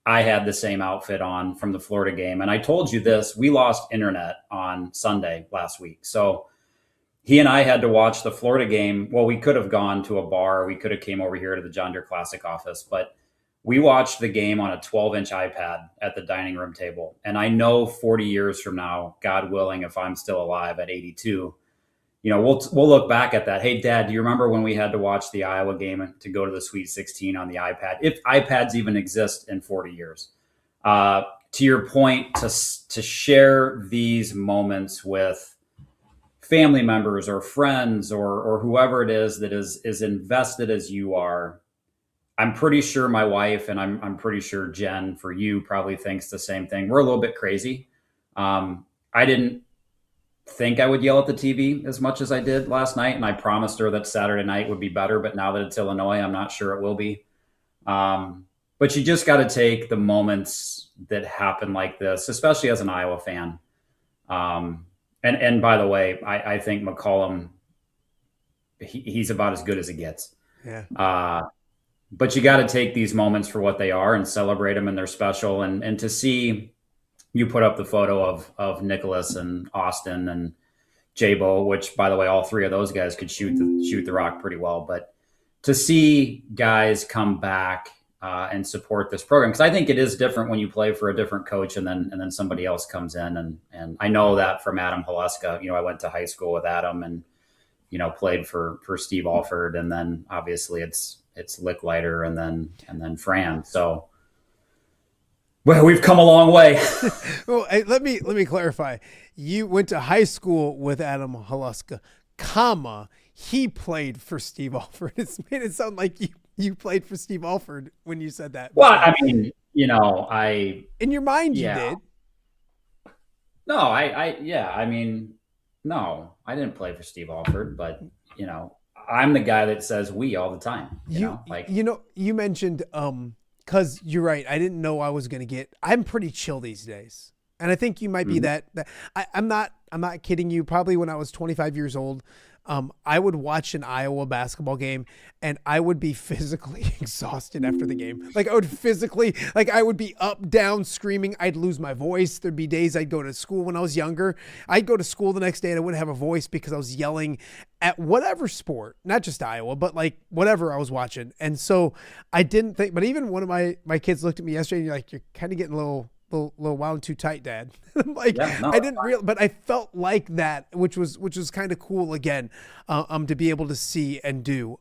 I had the same outfit on from the Florida game. And I told you this, we lost internet on Sunday last week. So he and I had to watch the Florida game. Well, we could have gone to a bar. We could have came over here to the John Deere Classic office, but we watched the game on a 12-inch iPad at the dining room table. And I know 40 years from now, God willing, if I'm still alive at 82, we'll look back at that. Hey, Dad, do you remember when we had to watch the Iowa game to go to the Sweet 16 on the iPad? If iPads even exist in 40 years. To your point, to share these moments with family members or friends or whoever it is that is invested as you are, I'm pretty sure my wife and I'm pretty sure Jen, for you, probably thinks the same thing. We're a little bit crazy. I didn't think I would yell at the TV as much as I did last night, and I promised her that Saturday night would be better. But now that it's Illinois, I'm not sure it will be. But you just got to take the moments that happen like this, especially as an Iowa fan. And by the way, I think McCollum, he's about as good as it gets. Yeah. But you got to take these moments for what they are and celebrate them, and they're special. And to see you put up the photo of Nicholas and Austin and Jabo, which, by the way, all three of those guys could shoot the rock pretty well. But to see guys come back and support this program, because I think it is different when you play for a different coach and then somebody else comes in. And I know that from Adam Haleska. I went to high school with Adam and played for Steve Alford, and then obviously it's Licklider and then Fran. So, well, we've come a long way. Well, hey, let me clarify. You went to high school with Adam Haleska, he played for Steve Alford. It's made it sound like you played for Steve Alford when you said that. Well, I mean, in your mind, you did. No, no, I didn't play for Steve Alford, but I'm the guy that says we all the time. You mentioned because you're right. I didn't know I was going to get. I'm pretty chill these days, and I think you might be that. I'm not kidding you. Probably when I was 25 years old, I would watch an Iowa basketball game, and I would be physically exhausted after the game. Like I would be up, down, screaming. I'd lose my voice. There'd be days I'd go to school when I was younger. I'd go to school the next day and I wouldn't have a voice because I was yelling at whatever sport, not just Iowa, but like whatever I was watching. And so I didn't think, but even one of my kids looked at me yesterday and you're kind of getting a little wound too tight, Dad. I'm like, I didn't but I felt like that, which was kind of cool again, to be able to see and do.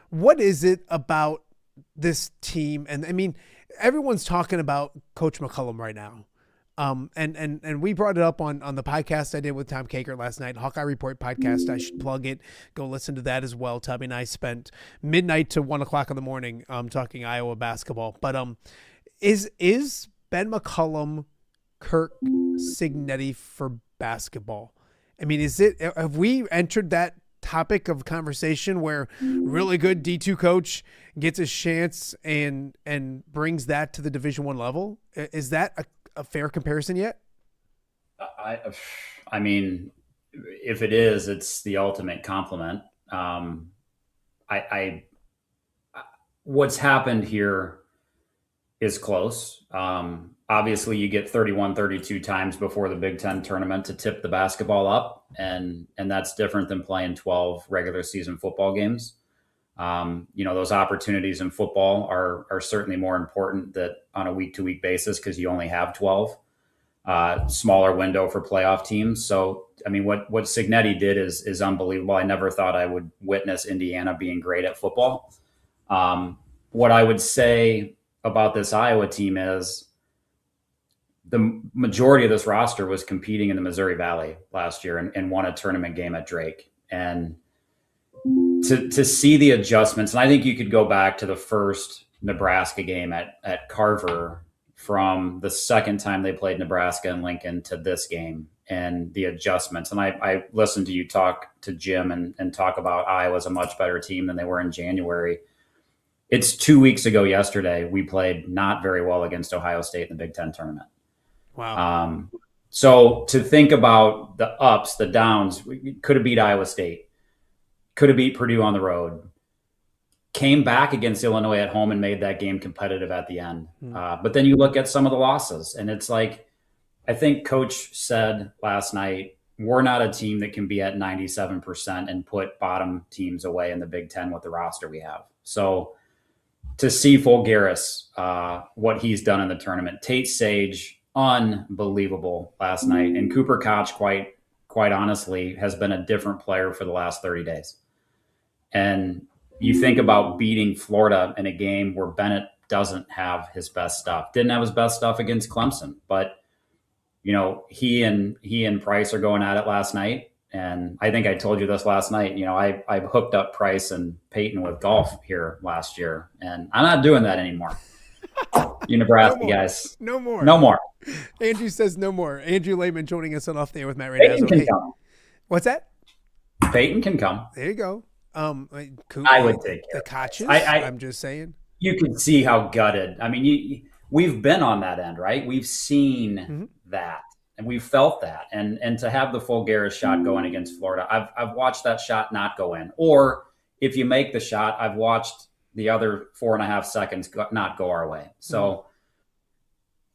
What is it about this team? And I mean, everyone's talking about Coach McCollum right now. And we brought it up on the podcast I did with Tom Kaker last night, Hawkeye Report podcast. I should plug it. Go listen to that as well. Tubby and I spent midnight to 1:00 in the morning, talking Iowa basketball. But, is Ben McCollum Kirk Cignetti for basketball? I mean, have we entered that topic of conversation where really good D2 coach gets his chance and brings that to the Division I level? Is that a fair comparison yet? I mean, if it is, it's the ultimate compliment. What's happened here is close. Obviously you get 31, 32 times before the Big Ten tournament to tip the basketball up. And that's different than playing 12 regular season football games. Those opportunities in football are certainly more important that on a week-to-week basis, because you only have 12, smaller window for playoff teams. So, I mean, what Cignetti did is unbelievable. I never thought I would witness Indiana being great at football. What I would say about this Iowa team is the majority of this roster was competing in the Missouri Valley last year and won a tournament game at Drake. And to see the adjustments, and I think you could go back to the first Nebraska game at Carver from the second time they played Nebraska and Lincoln to this game and the adjustments. And I listened to you talk to Jim and talk about Iowa's a much better team than they were in January. It's 2 weeks ago yesterday, we played not very well against Ohio State in the Big Ten tournament. Wow. So to think about the ups, the downs, we could have beat Iowa State, could have beat Purdue on the road. came back against Illinois at home and made that game competitive at the end. But then you look at some of the losses, and it's like, I think Coach said last night, we're not a team that can be at 97% and put bottom teams away in the Big Ten with the roster we have. So to see Fulgaris, what he's done in the tournament, Tate Sage, unbelievable last night, and Cooper Koch, quite honestly, has been a different player for the last 30 days. And you think about beating Florida in a game where Bennett doesn't have his best stuff, didn't have his best stuff against Clemson, but you know, he and Price are going at it last night. And I think I told you this last night, you know, I hooked up Price and Peyton with golf here last year, and I'm not doing that anymore. You Nebraska guys. No more. No more. Andrew says no more. Andrew Lehman joining us on Off the Air with Matt Peyton Randazzo. can come. What's that? Peyton can come. There you go. I would take the Cutches. I'm just saying. You can see how gutted. I mean, we've been on that end, right? We've seen that, and we've felt that, and to have the Fulgaris shot going against Florida, I've watched that shot not go in, or if you make the shot, I've watched the other 4.5 seconds not go our way. So,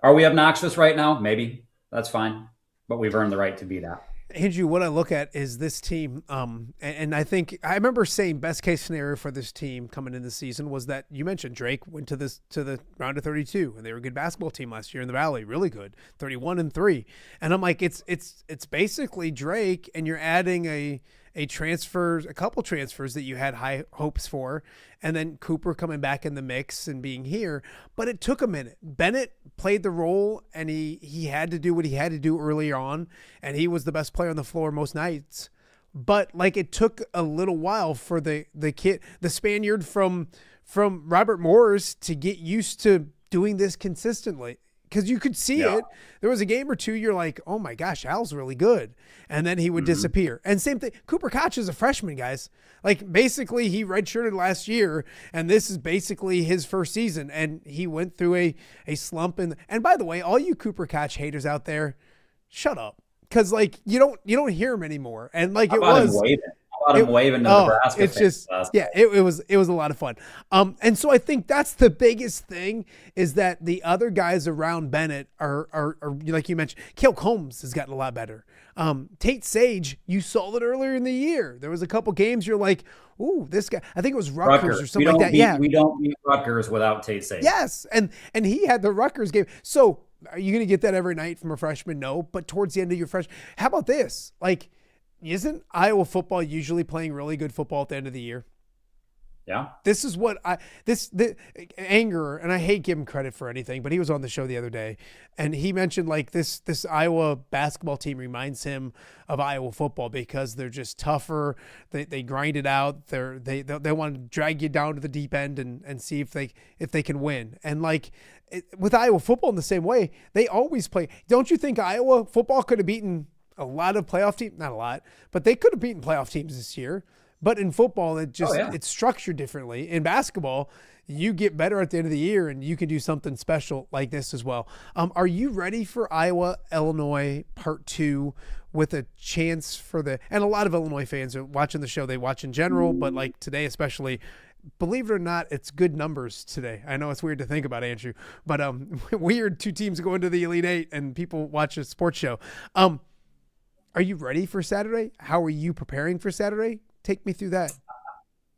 are we obnoxious right now? Maybe. That's fine, but we've earned the right to be that. Andrew, what I look at is this team, and I think I remember saying best case scenario for this team coming in the season was that you mentioned Drake went to the round of 32, and they were a good basketball team last year in the Valley, really good, 31-3, and I'm like, it's basically Drake, and you're adding a couple transfers that you had high hopes for, and then Cooper coming back in the mix and being here, but it took a minute. Bennett played the role, and he had to do what he had to do earlier on, and he was the best player on the floor most nights. But like, it took a little while for the kid, the Spaniard from Robert Morris, to get used to doing this consistently. Because you could see it. There was a game or two you're like, oh my gosh, Al's really good. And then he would disappear. And same thing, Cooper Koch is a freshman, guys. Like, basically, he redshirted last year, and this is basically his first season. And he went through a slump. And by the way, all you Cooper Koch haters out there, shut up. Because, like, you don't hear him anymore. And, like, it was... Him waving to Nebraska. It's just, it was a lot of fun. And so I think that's the biggest thing, is that the other guys around Bennett are like you mentioned, Cale Combs has gotten a lot better. Tate Sage, you saw it earlier in the year. There was a couple games you're like, ooh, this guy, I think it was Rutgers or something like that. We don't beat Rutgers without Tate Sage. Yes. And he had the Rutgers game. So are you going to get that every night from a freshman? No. But towards the end of your freshman, how about this? Like, isn't Iowa football usually playing really good football at the end of the year? Yeah. This is what the Anger, and I hate giving credit for anything, but he was on the show the other day, and he mentioned like this Iowa basketball team reminds him of Iowa football because they're just tougher. They grind it out. They want to drag you down to the deep end and see if they can win. And like with Iowa football in the same way, they always play. Don't you think Iowa football could have beaten a lot of playoff teams? Not a lot, but they could have beaten playoff teams this year. But in football, it's structured differently. In basketball, you get better at the end of the year, and you can do something special like this as well. Are you ready for Iowa, Illinois Part 2 with a chance for and a lot of Illinois fans are watching the show. They watch in general, but like today especially, believe it or not, it's good numbers today. I know it's weird to think about, Andrew, but weird, two teams going to the Elite Eight and people watch a sports show. Are you ready for Saturday? How are you preparing for Saturday? Take me through that.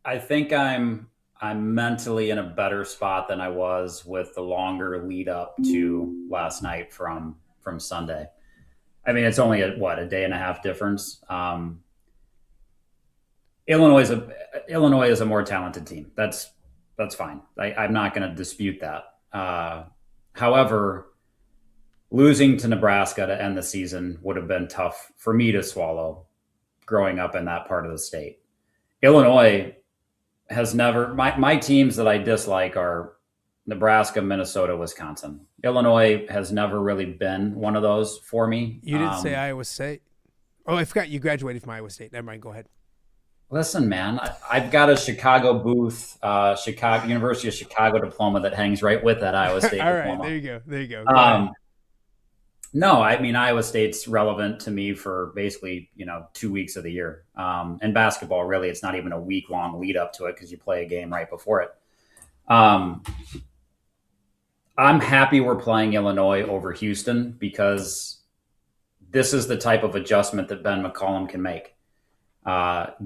I think I'm mentally in a better spot than I was with the longer lead up to last night from Sunday. I mean, it's only a day and a half difference. Illinois is a more talented team. That's fine. I'm not going to dispute that. However, losing to Nebraska to end the season would have been tough for me to swallow growing up in that part of the state. Illinois has never, my teams that I dislike are Nebraska, Minnesota, Wisconsin. Illinois has never really been one of those for me. You didn't say Iowa State. Oh, I forgot you graduated from Iowa State. Never mind. Go ahead. Listen, man, I've got a Chicago Booth, University of Chicago diploma that hangs right with that Iowa State All diploma. Right, there you go. Go No, I mean, Iowa State's relevant to me for basically, 2 weeks of the year. And basketball, really, it's not even a week-long lead up to it because you play a game right before it. I'm happy we're playing Illinois over Houston because this is the type of adjustment that Ben McCollum can make.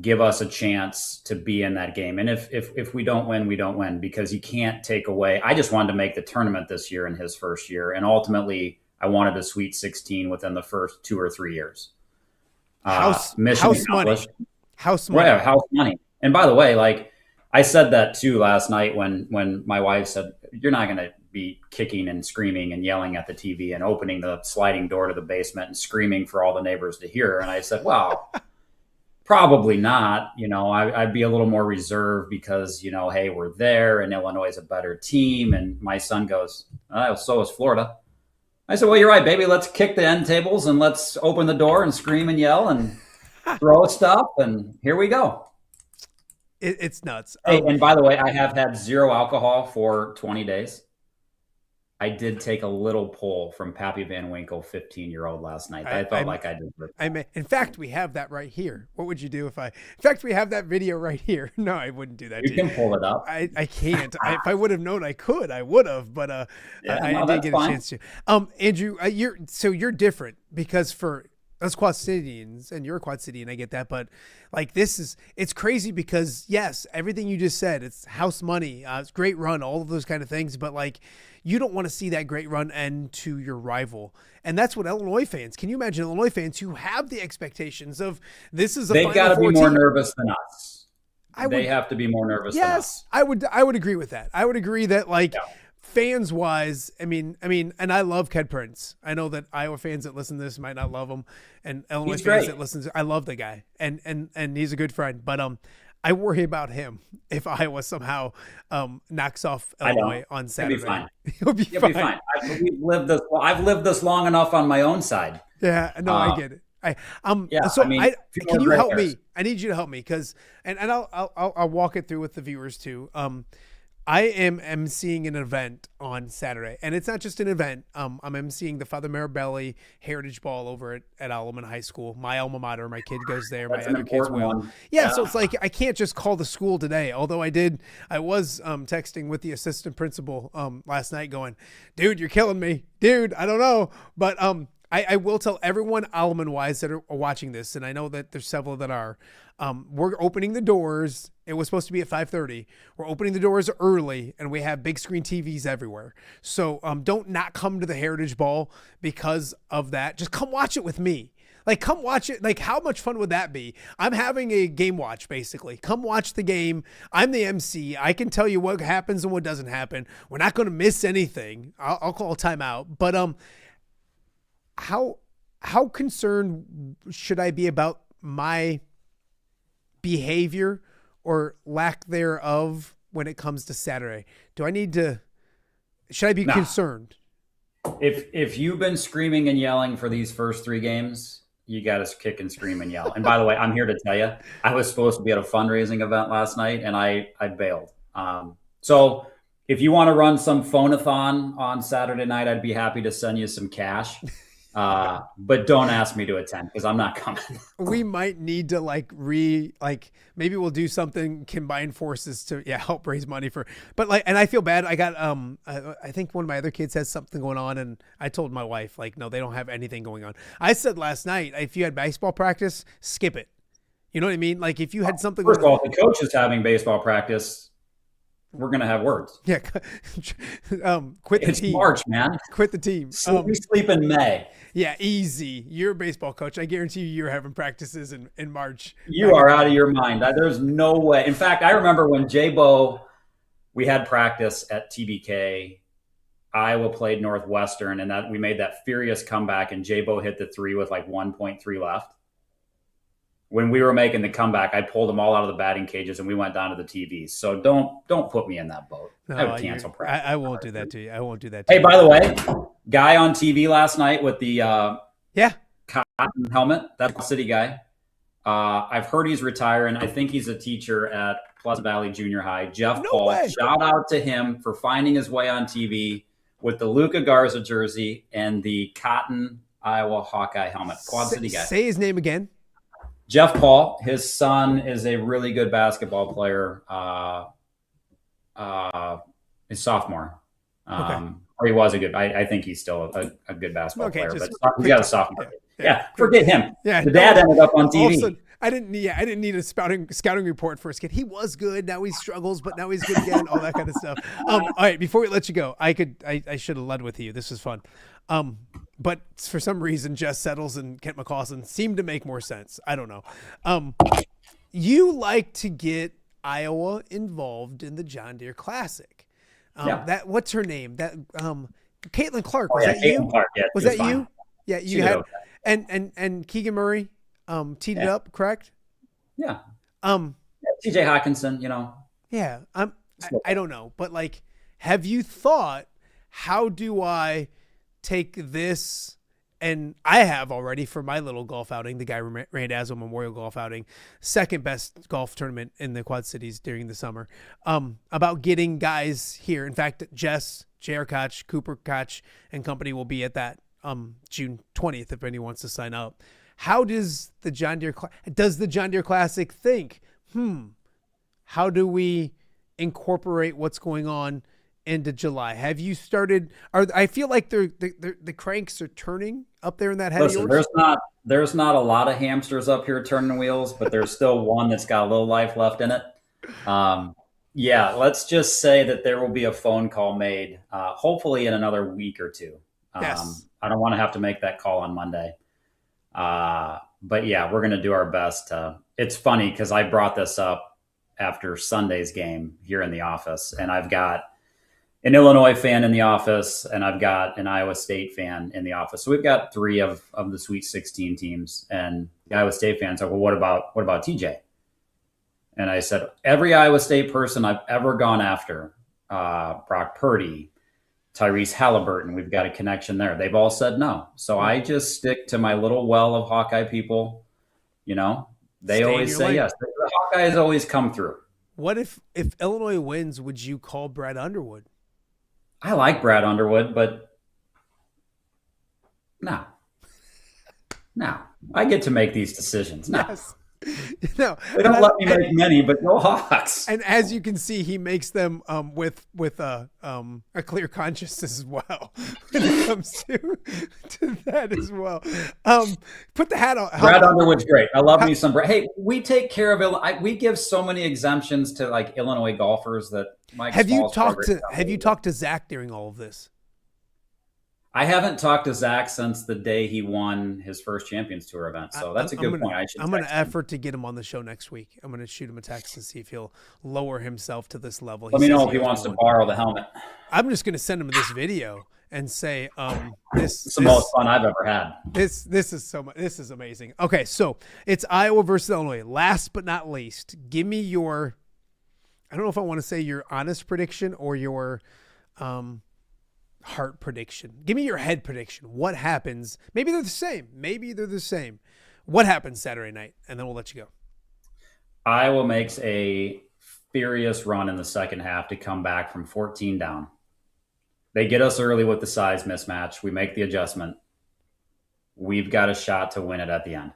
Give us a chance to be in that game. And if we don't win, we don't win because you can't take away. I just wanted to make the tournament this year in his first year. And ultimately, I wanted a Sweet 16 within the first 2 or 3 years. House money. House money. Yeah, house money. And by the way, like I said that too last night when my wife said, you're not going to be kicking and screaming and yelling at the TV and opening the sliding door to the basement and screaming for all the neighbors to hear. And I said, well, probably not. I'd be a little more reserved because, hey, we're there and Illinois is a better team. And my son goes, oh, so is Florida. I said, well, you're right, baby. Let's kick the end tables and let's open the door and scream and yell and throw stuff. And here we go. It's nuts. Hey, and by the way, I have had 0 alcohol for 20 days. I did take a little pull from Pappy Van Winkle, 15-year-old last night. I felt like I did. In fact, we have that right here. What would you do if in fact, we have that video right here. No, I wouldn't do that. You can pull it up. I can't. If I would have known I could, I would have, but I didn't get a chance to. Andrew, you're different because for us Quad Cityans, and you're a Quad City, and I get that, but like it's crazy because yes, everything you just said, it's house money, it's great run, all of those kind of things, but like you don't want to see that great run end to your rival. And that's what Illinois fans, can you imagine Illinois fans who have the expectations of this is a They've got to be more nervous than us. They have to be more nervous than us. Yes, I would agree with that. I would agree that fans wise, I mean, and I love Ked Prince. I know that Iowa fans that listen to this might not love him, and Illinois fans that listen to, I love the guy, and he's a good friend. But I worry about him if Iowa somehow knocks off Illinois on Saturday. He'll be fine. I've lived this long enough on my own side. Yeah, no, I get it. Can you help me? I need you to help me because, and I'll walk it through with the viewers too. I am emceeing an event on Saturday, and it's not just an event. I'm emceeing the Father Marabelli Heritage Ball over at Alleman High School, my alma mater. My kid goes there. My other kids will. Yeah, so it's like I can't just call the school today. Although I was texting with the assistant principal last night, going, "Dude, you're killing me, dude. I don't know, but I will tell everyone Alleman-wise that are watching this, and I know that there's several that are. We're opening the doors. It was supposed to be at 5:30. We're opening the doors early, and we have big screen TVs everywhere. So don't not come to the Heritage Ball because of that. Just come watch it with me. Like, come watch it. Like, how much fun would that be? I'm having a game watch, basically. Come watch the game. I'm the MC. I can tell you what happens and what doesn't happen. We're not going to miss anything. I'll call a timeout. But how concerned should I be about my behavior or lack thereof when it comes to Saturday? Should I be concerned? If you've been screaming and yelling for these first 3 games, you got to kick and scream and yell. And by the way, I'm here to tell you, I was supposed to be at a fundraising event last night and I bailed. So if you want to run some phone-a-thon on Saturday night, I'd be happy to send you some cash. But don't ask me to attend because I'm not coming. We might need to maybe we'll do something, combine forces to help raise money and I feel bad. I got I think one of my other kids has something going on, and I told my wife no, they don't have anything going on. I said last night, if you had baseball practice, skip it. You know what I mean? Like if you had something. First of all, the coach is having baseball practice. We're going to have words. Yeah. Quit the it's team. March, man. Quit the team. We sleep in May. Yeah, easy. You're a baseball coach. I guarantee you're having practices in March. You are out of your mind. There's no way. In fact, I remember when J-Bo, we had practice at TBK. Iowa played Northwestern, and that we made that furious comeback, and J-Bo hit the 3 with 1.3 left. When we were making the comeback, I pulled them all out of the batting cages and we went down to the TVs. So don't put me in that boat. No, I would cancel practice. I won't do that to you. I won't do that to you. Hey, by the way, guy on TV last night with the cotton helmet, that's the city guy. I've heard he's retiring. I think he's a teacher at Pleasant Valley Junior High. Jeff Paul, shout out to him for finding his way on TV with the Luka Garza jersey and the cotton Iowa Hawkeye helmet. Quad City guy. Say his name again. Jeff Paul. His son is a really good basketball player. He's sophomore. Or he was a good. I think he's still a good basketball player, but he got a sophomore. Yeah, forget him. Yeah, the dad ended up on TV. I didn't need a scouting report for his kid. He was good. Now he struggles, but now he's good again. All that kind of stuff. All right, before we let you go, I should have led with you. This was fun. But for some reason, Jess Settles and Kent McCausland seem to make more sense. I don't know. You like to get Iowa involved in the John Deere Classic. That what's her name? That Caitlin Clark. Was that you? Clark, yeah, was that you? Yeah, you had and Keegan Murray teed it up, correct? Yeah. TJ Hawkinson, Yeah. I don't know, but like, have you thought, how do I take this? And I have already for my little golf outing, the Guy Randazzo Memorial Golf Outing, second best golf tournament in the Quad Cities during the summer, about getting guys here. In fact, Jess, J.R. Cutch, Cooper Cutch, and company will be at that June 20th if anyone wants to sign up. How does the John Deere Classic think, how do we incorporate what's going on into July? Have you started? I feel like the cranks are turning up there in that head. Listen, there's not a lot of hamsters up here turning wheels, but there's still one that's got a little life left in it. Let's just say that there will be a phone call made, hopefully in another week or two. Yes. I don't want to have to make that call on Monday. But yeah, we're going to do our best. It's funny because I brought this up after Sunday's game here in the office, and I've got an Illinois fan in the office, and I've got an Iowa State fan in the office. So we've got 3 of the Sweet 16 teams, and the Iowa State fans are, well, what about TJ? And I said, every Iowa State person I've ever gone after, Brock Purdy, Tyrese Halliburton, we've got a connection there. They've all said no. So I just stick to my little well of Hawkeye people. They always say yes. The Hawkeyes always come through. What if Illinois wins, would you call Brad Underwood? I like Brad Underwood, but no. I get to make these decisions. No. Yes. They don't let me make many, but go Hawks. And as you can see, he makes them with a clear conscience as well when it comes to that as well. Put the hat on. Brad Underwood's great. I love me some Brad. Hey, we take care of we give so many exemptions to like Illinois golfers that Mike. Have you talked to Zach during all of this? I haven't talked to Zach since the day he won his first Champions Tour event. So that's a good point. I'm going to effort to get him on the show next week. I'm going to shoot him a text to see if he'll lower himself to this level. Let me know if he wants to borrow the helmet. I'm just going to send him this video and say, this is the most fun I've ever had. This is so much. This is amazing. Okay. So it's Iowa versus Illinois. Last but not least, give me your, I don't know if I want to say your honest prediction or your, heart prediction. Give me your head prediction. What happens? Maybe they're the same. What happens Saturday night? And then we'll let you go. Iowa makes a furious run in the second half to come back from 14 down. They get us early with the size mismatch. We make the adjustment. We've got a shot to win it at the end.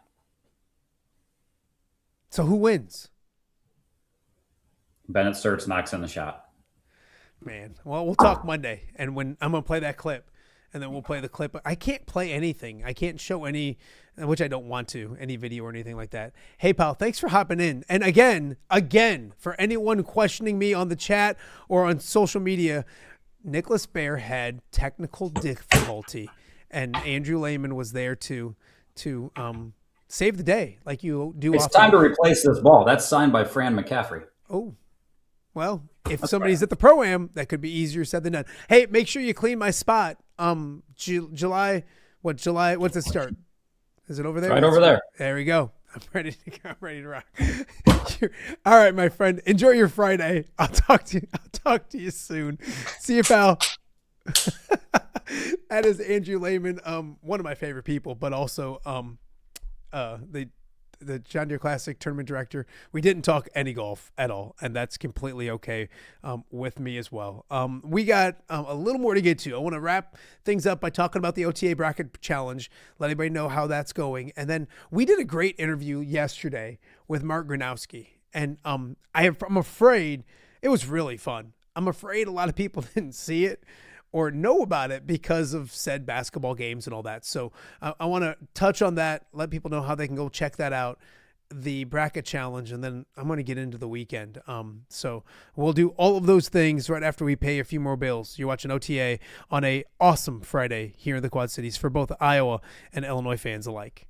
So who wins? Bennett Sturts knocks in the shot. Man, well, we'll talk Monday, and when I'm going to play that clip, and then we'll play the clip. I can't play anything. I can't show any, which I don't want to, any video or anything like that. Hey, pal, thanks for hopping in. And again, for anyone questioning me on the chat or on social media, Nicholas Baer had technical difficulty, and Andrew Lehman was there to save the day, like you do. It's time to replace this ball. That's signed by Fran McCaffrey. Oh, well, if somebody's at the Pro-Am, that could be easier said than done. Hey, make sure you clean my spot. July, what's it start? Is it over there? Right over there. There we go. I'm ready to rock. All right, my friend. Enjoy your Friday. I'll talk to you soon. See you, pal. That is Andrew Lehman, one of my favorite people, but also the John Deere Classic tournament director. We didn't talk any golf at all, and that's completely okay with me as well. We got a little more to get to. I want to wrap things up by talking about the OTA Bracket Challenge, let everybody know how that's going. And then we did a great interview yesterday with Mark Gronowski, and I'm afraid it was really fun. I'm afraid a lot of people didn't see it or know about it because of said basketball games and all that. So I want to touch on that, let people know how they can go check that out, the bracket challenge, and then I'm going to get into the weekend. So we'll do all of those things right after we pay a few more bills. You're watching OTA on a awesome Friday here in the Quad Cities for both Iowa and Illinois fans alike.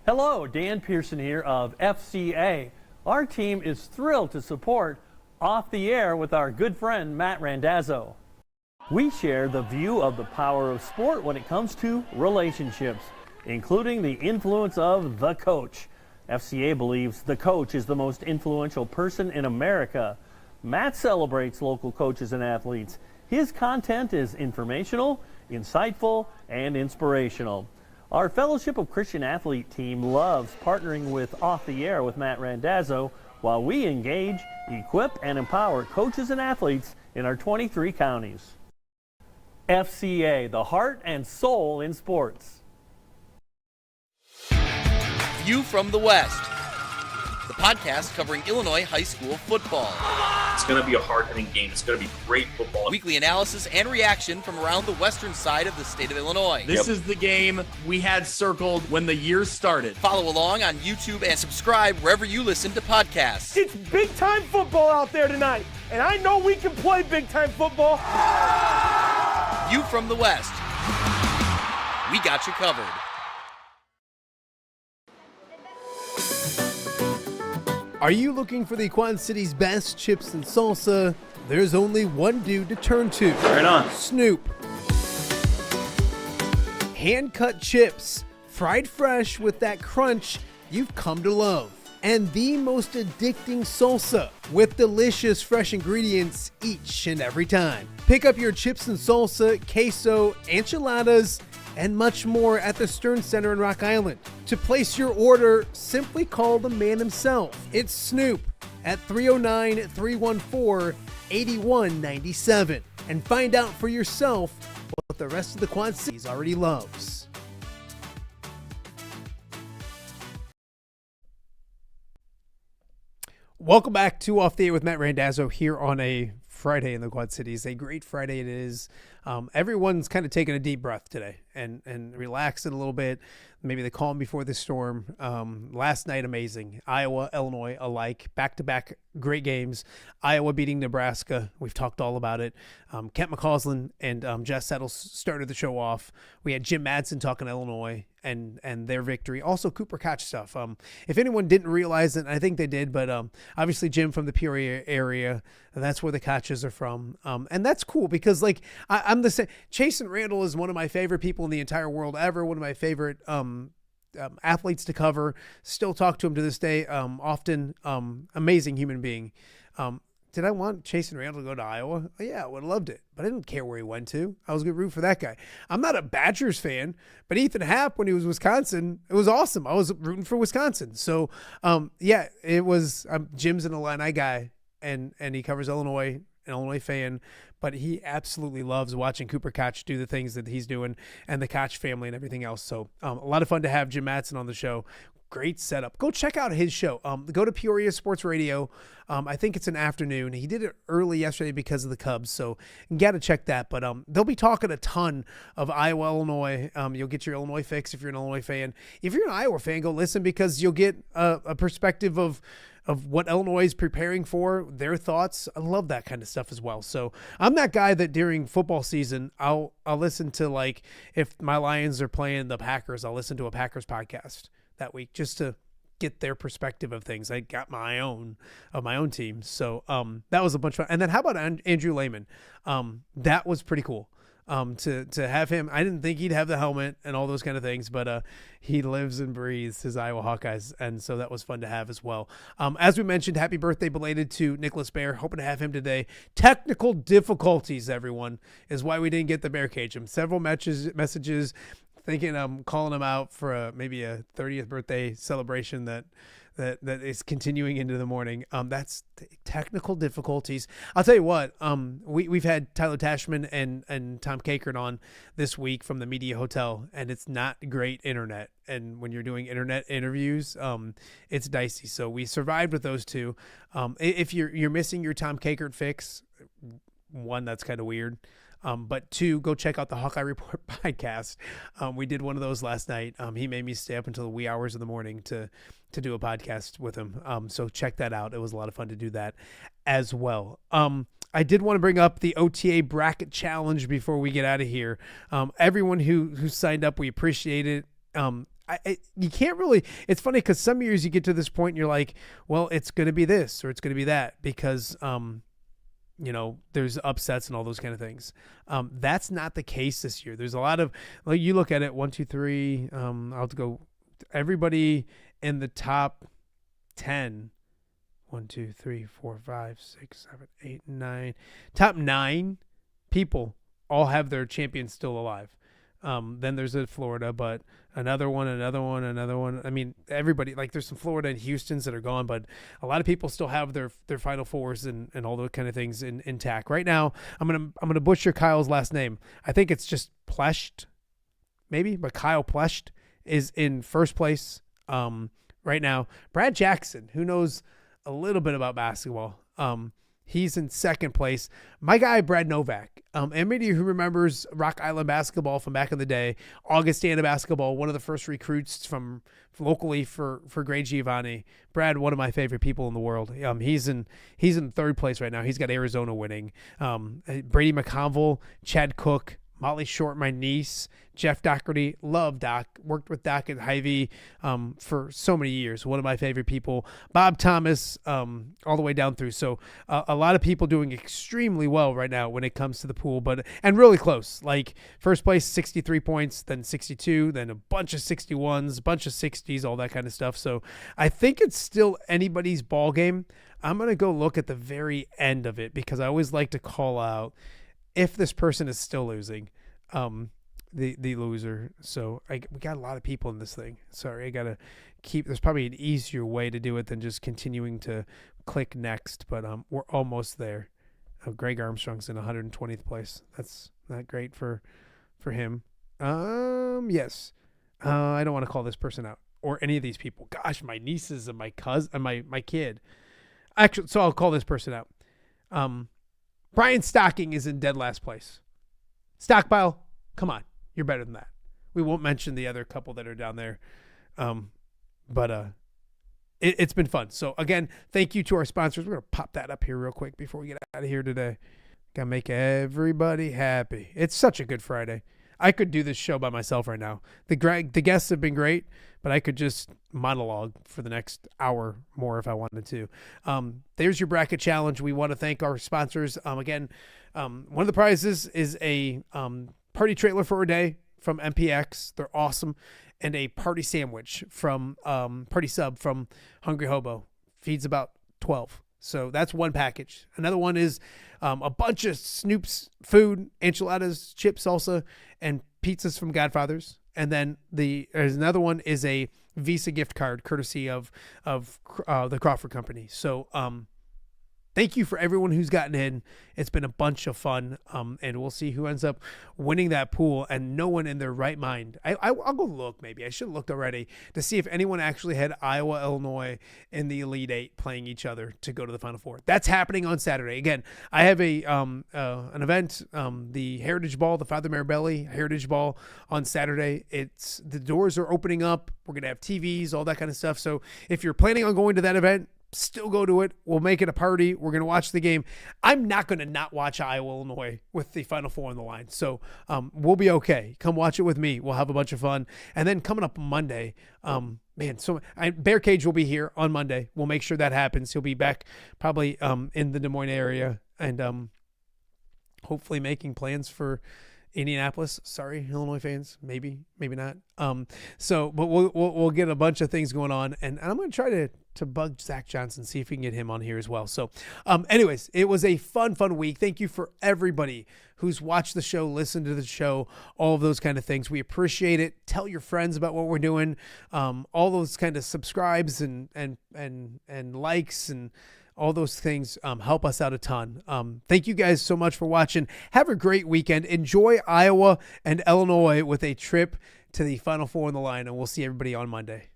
Hello, Dan Pearson here of FCA. Our team is thrilled to support Off the Air with our good friend Matt Randazzo. We share the view of the power of sport when it comes to relationships, including the influence of the coach. FCA believes the coach is the most influential person in America. Matt celebrates local coaches and athletes. His content is informational, insightful, and inspirational. Our Fellowship of Christian Athlete team loves partnering with Off the Air with Matt Randazzo while we engage, equip, and empower coaches and athletes in our 23 counties. FCA, the heart and soul in sports. View from the West, the podcast covering Illinois high school football. It's going to be a hard-hitting game. It's going to be great football. Weekly analysis and reaction from around the western side of the state of Illinois. This is the game we had circled when the year started. Follow along on YouTube and subscribe wherever you listen to podcasts. It's big-time football out there tonight, and I know we can play big-time football. View from the West. We got you covered. Are you looking for the Quad Cities' best chips and salsa? There's only one dude to turn to. Right on. Snoop. Hand-cut chips, fried fresh with that crunch you've come to love. And the most addicting salsa with delicious fresh ingredients each and every time. Pick up your chips and salsa, queso, enchiladas, and much more at the Stern Center in Rock Island. To place your order, simply call the man himself. It's Snoop at 309-314-8197 and find out for yourself what the rest of the Quad Cities already loves. Welcome back to Off the Air with Matt Randazzo here on a Friday in the Quad Cities. A great Friday it is. Everyone's kind of taking a deep breath today and relaxing a little bit. Maybe the calm before the storm. Last night, amazing. Iowa, Illinois alike. Back-to-back great games. Iowa beating Nebraska. We've talked all about it. Kent McCausland and Jess started the show off. We had Jim Matson talking Illinois and their victory. Also Cooper Cutch stuff. If anyone didn't realize it, I think they did, but obviously Jim from the Peoria area, and that's where the Cutches are from. And that's cool because like I'm the same. Chase and Randall is one of my favorite people in the entire world ever. One of my favorite athletes to cover. Still talk to him to this day. Often amazing human being. Did I want Chase and Randall to go to Iowa? Oh, yeah, I would have loved it, but I didn't care where he went to. I was going to root for that guy. I'm not a Badgers fan, but Ethan Happ, when he was Wisconsin, it was awesome. I was rooting for Wisconsin. So, yeah, it was Jim's an Illini guy, and he covers Illinois, an Illinois fan, but he absolutely loves watching Cooper Cutch do the things that he's doing and the Cutch family and everything else. So a lot of fun to have Jim Matson on the show. Great setup. Go check out his show. Go to Peoria Sports Radio. I think it's an afternoon. He did it early yesterday because of the Cubs, so you got to check that. But they'll be talking a ton of Iowa, Illinois. You'll get your Illinois fix if you're an Illinois fan. If you're an Iowa fan, go listen because you'll get a perspective of what Illinois is preparing for, their thoughts. I love that kind of stuff as well. So I'm that guy that during football season, I'll listen to, like, if my Lions are playing the Packers, I'll listen to a Packers podcast that week just to get their perspective of things. I got my own team. So that was a bunch of fun. And then how about Andrew Lehman? That was pretty cool. To have him. I didn't think he'd have the helmet and all those kind of things, but he lives and breathes his Iowa Hawkeyes, and so that was fun to have as well. As we mentioned, happy birthday belated to Nicholas Baer. Hoping to have him today. Technical difficulties, everyone, is why we didn't get the Baer Cage. Several messages thinking I'm calling him out for maybe a 30th birthday celebration that is continuing into the morning. That's technical difficulties. I'll tell you what. We've had Tyler Tashman and Tom Kakert on this week from the Media Hotel, and it's not great internet. And when you're doing internet interviews, it's dicey. So we survived with those two. If you're missing your Tom Kakert fix, one, that's kind of weird. But two, go check out the Hawkeye Report podcast. We did one of those last night. He made me stay up until the wee hours of the morning to do a podcast with him. So check that out. It was a lot of fun to do that as well. I did want to bring up the OTA Bracket Challenge before we get out of here. Everyone who signed up, we appreciate it. You can't really, it's funny because some years you get to this point and you're like, well, it's going to be this or it's going to be that because, there's upsets and all those kind of things. That's not the case this year. There's a lot of, like, you look at it, 1, 2, 3, I'll have to go, everybody in the top 10, 1, 2, 3, 4, 5, 6, 7, 8, 9, top 9 people all have their champions still alive. Then there's a Florida, but another one. I mean, everybody, like, there's some Florida and Houstons that are gone, but a lot of people still have their Final Fours and all those kind of things intact. Right now, I'm gonna butcher Kyle's last name. I think it's just Plesht, maybe, but Kyle Plesht is in first place right now. Brad Jackson, who knows a little bit about basketball, he's in second place. My guy, Brad Novak. Anybody who remembers Rock Island basketball from back in the day, Augustana basketball, one of the first recruits from locally for Greg Giovanni. Brad, one of my favorite people in the world. He's in third place right now. He's got Arizona winning. Brady McConville, Chad Cook, Molly Short, my niece, Jeff Doherty, love Doc, worked with Doc at Hy-Vee for so many years. One of my favorite people. Bob Thomas, all the way down through. So a lot of people doing extremely well right now when it comes to the pool, and really close. Like first place, 63 points, then 62, then a bunch of 61s, a bunch of 60s, all that kind of stuff. So I think it's still anybody's ball game. I'm going to go look at the very end of it because I always like to call out if this person is still losing, the loser. So we got a lot of people in this thing. Sorry, I got to there's probably an easier way to do it than just continuing to click next, but we're almost there. Greg Armstrong's in 120th place. That's not great for him. Yes. I don't want to call this person out or any of these people. Gosh, my nieces and my cousin and my kid. Actually, so I'll call this person out. Brian Stocking is in dead last place. Stockpile, come on. You're better than that. We won't mention the other couple that are down there. But it's been fun. So, again, thank you to our sponsors. We're going to pop that up here real quick before we get out of here today. Got to make everybody happy. It's such a good Friday. I could do this show by myself right now. The guests have been great, but I could just monologue for the next hour more if I wanted to. There's your bracket challenge. We want to thank our sponsors. Again, one of the prizes is a party trailer for a day from MPX. They're awesome. And a party sandwich from Party Sub from Hungry Hobo. Feeds about 12. So that's one package. Another one is a bunch of Snoop's food, enchiladas, chips, salsa, and pizzas from Godfather's. And then there's another one is a Visa gift card courtesy of the Crawford Company. So thank you for everyone who's gotten in. It's been a bunch of fun, and we'll see who ends up winning that pool. And no one in their right mind. I'll go look. Maybe I should have looked already to see if anyone actually had Iowa, Illinois in the Elite Eight playing each other to go to the Final Four. That's happening on Saturday. Again, I have an event, the Heritage Ball, the Father Marabelli Heritage Ball on Saturday. The doors are opening up. We're gonna have TVs, all that kind of stuff. So if you're planning on going to that event, still go to it. We'll make it a party. We're going to watch the game. I'm not going to not watch Iowa, Illinois with the Final Four on the line. So we'll be okay. Come watch it with me. We'll have a bunch of fun. And then coming up Monday, Baer Cage will be here on Monday. We'll make sure that happens. He'll be back probably in the Des Moines area and hopefully making plans for Indianapolis. Sorry, Illinois fans. Maybe not. But we'll get a bunch of things going on, and I'm going to try to bug Zach Johnson, see if we can get him on here as well. So, anyways, it was a fun week. Thank you for everybody who's watched the show, listened to the show, all of those kind of things. We appreciate it. Tell your friends about what we're doing. All those kind of subscribes and likes and all those things help us out a ton. Thank you guys so much for watching. Have a great weekend. Enjoy Iowa and Illinois with a trip to the Final Four on the line, and we'll see everybody on Monday.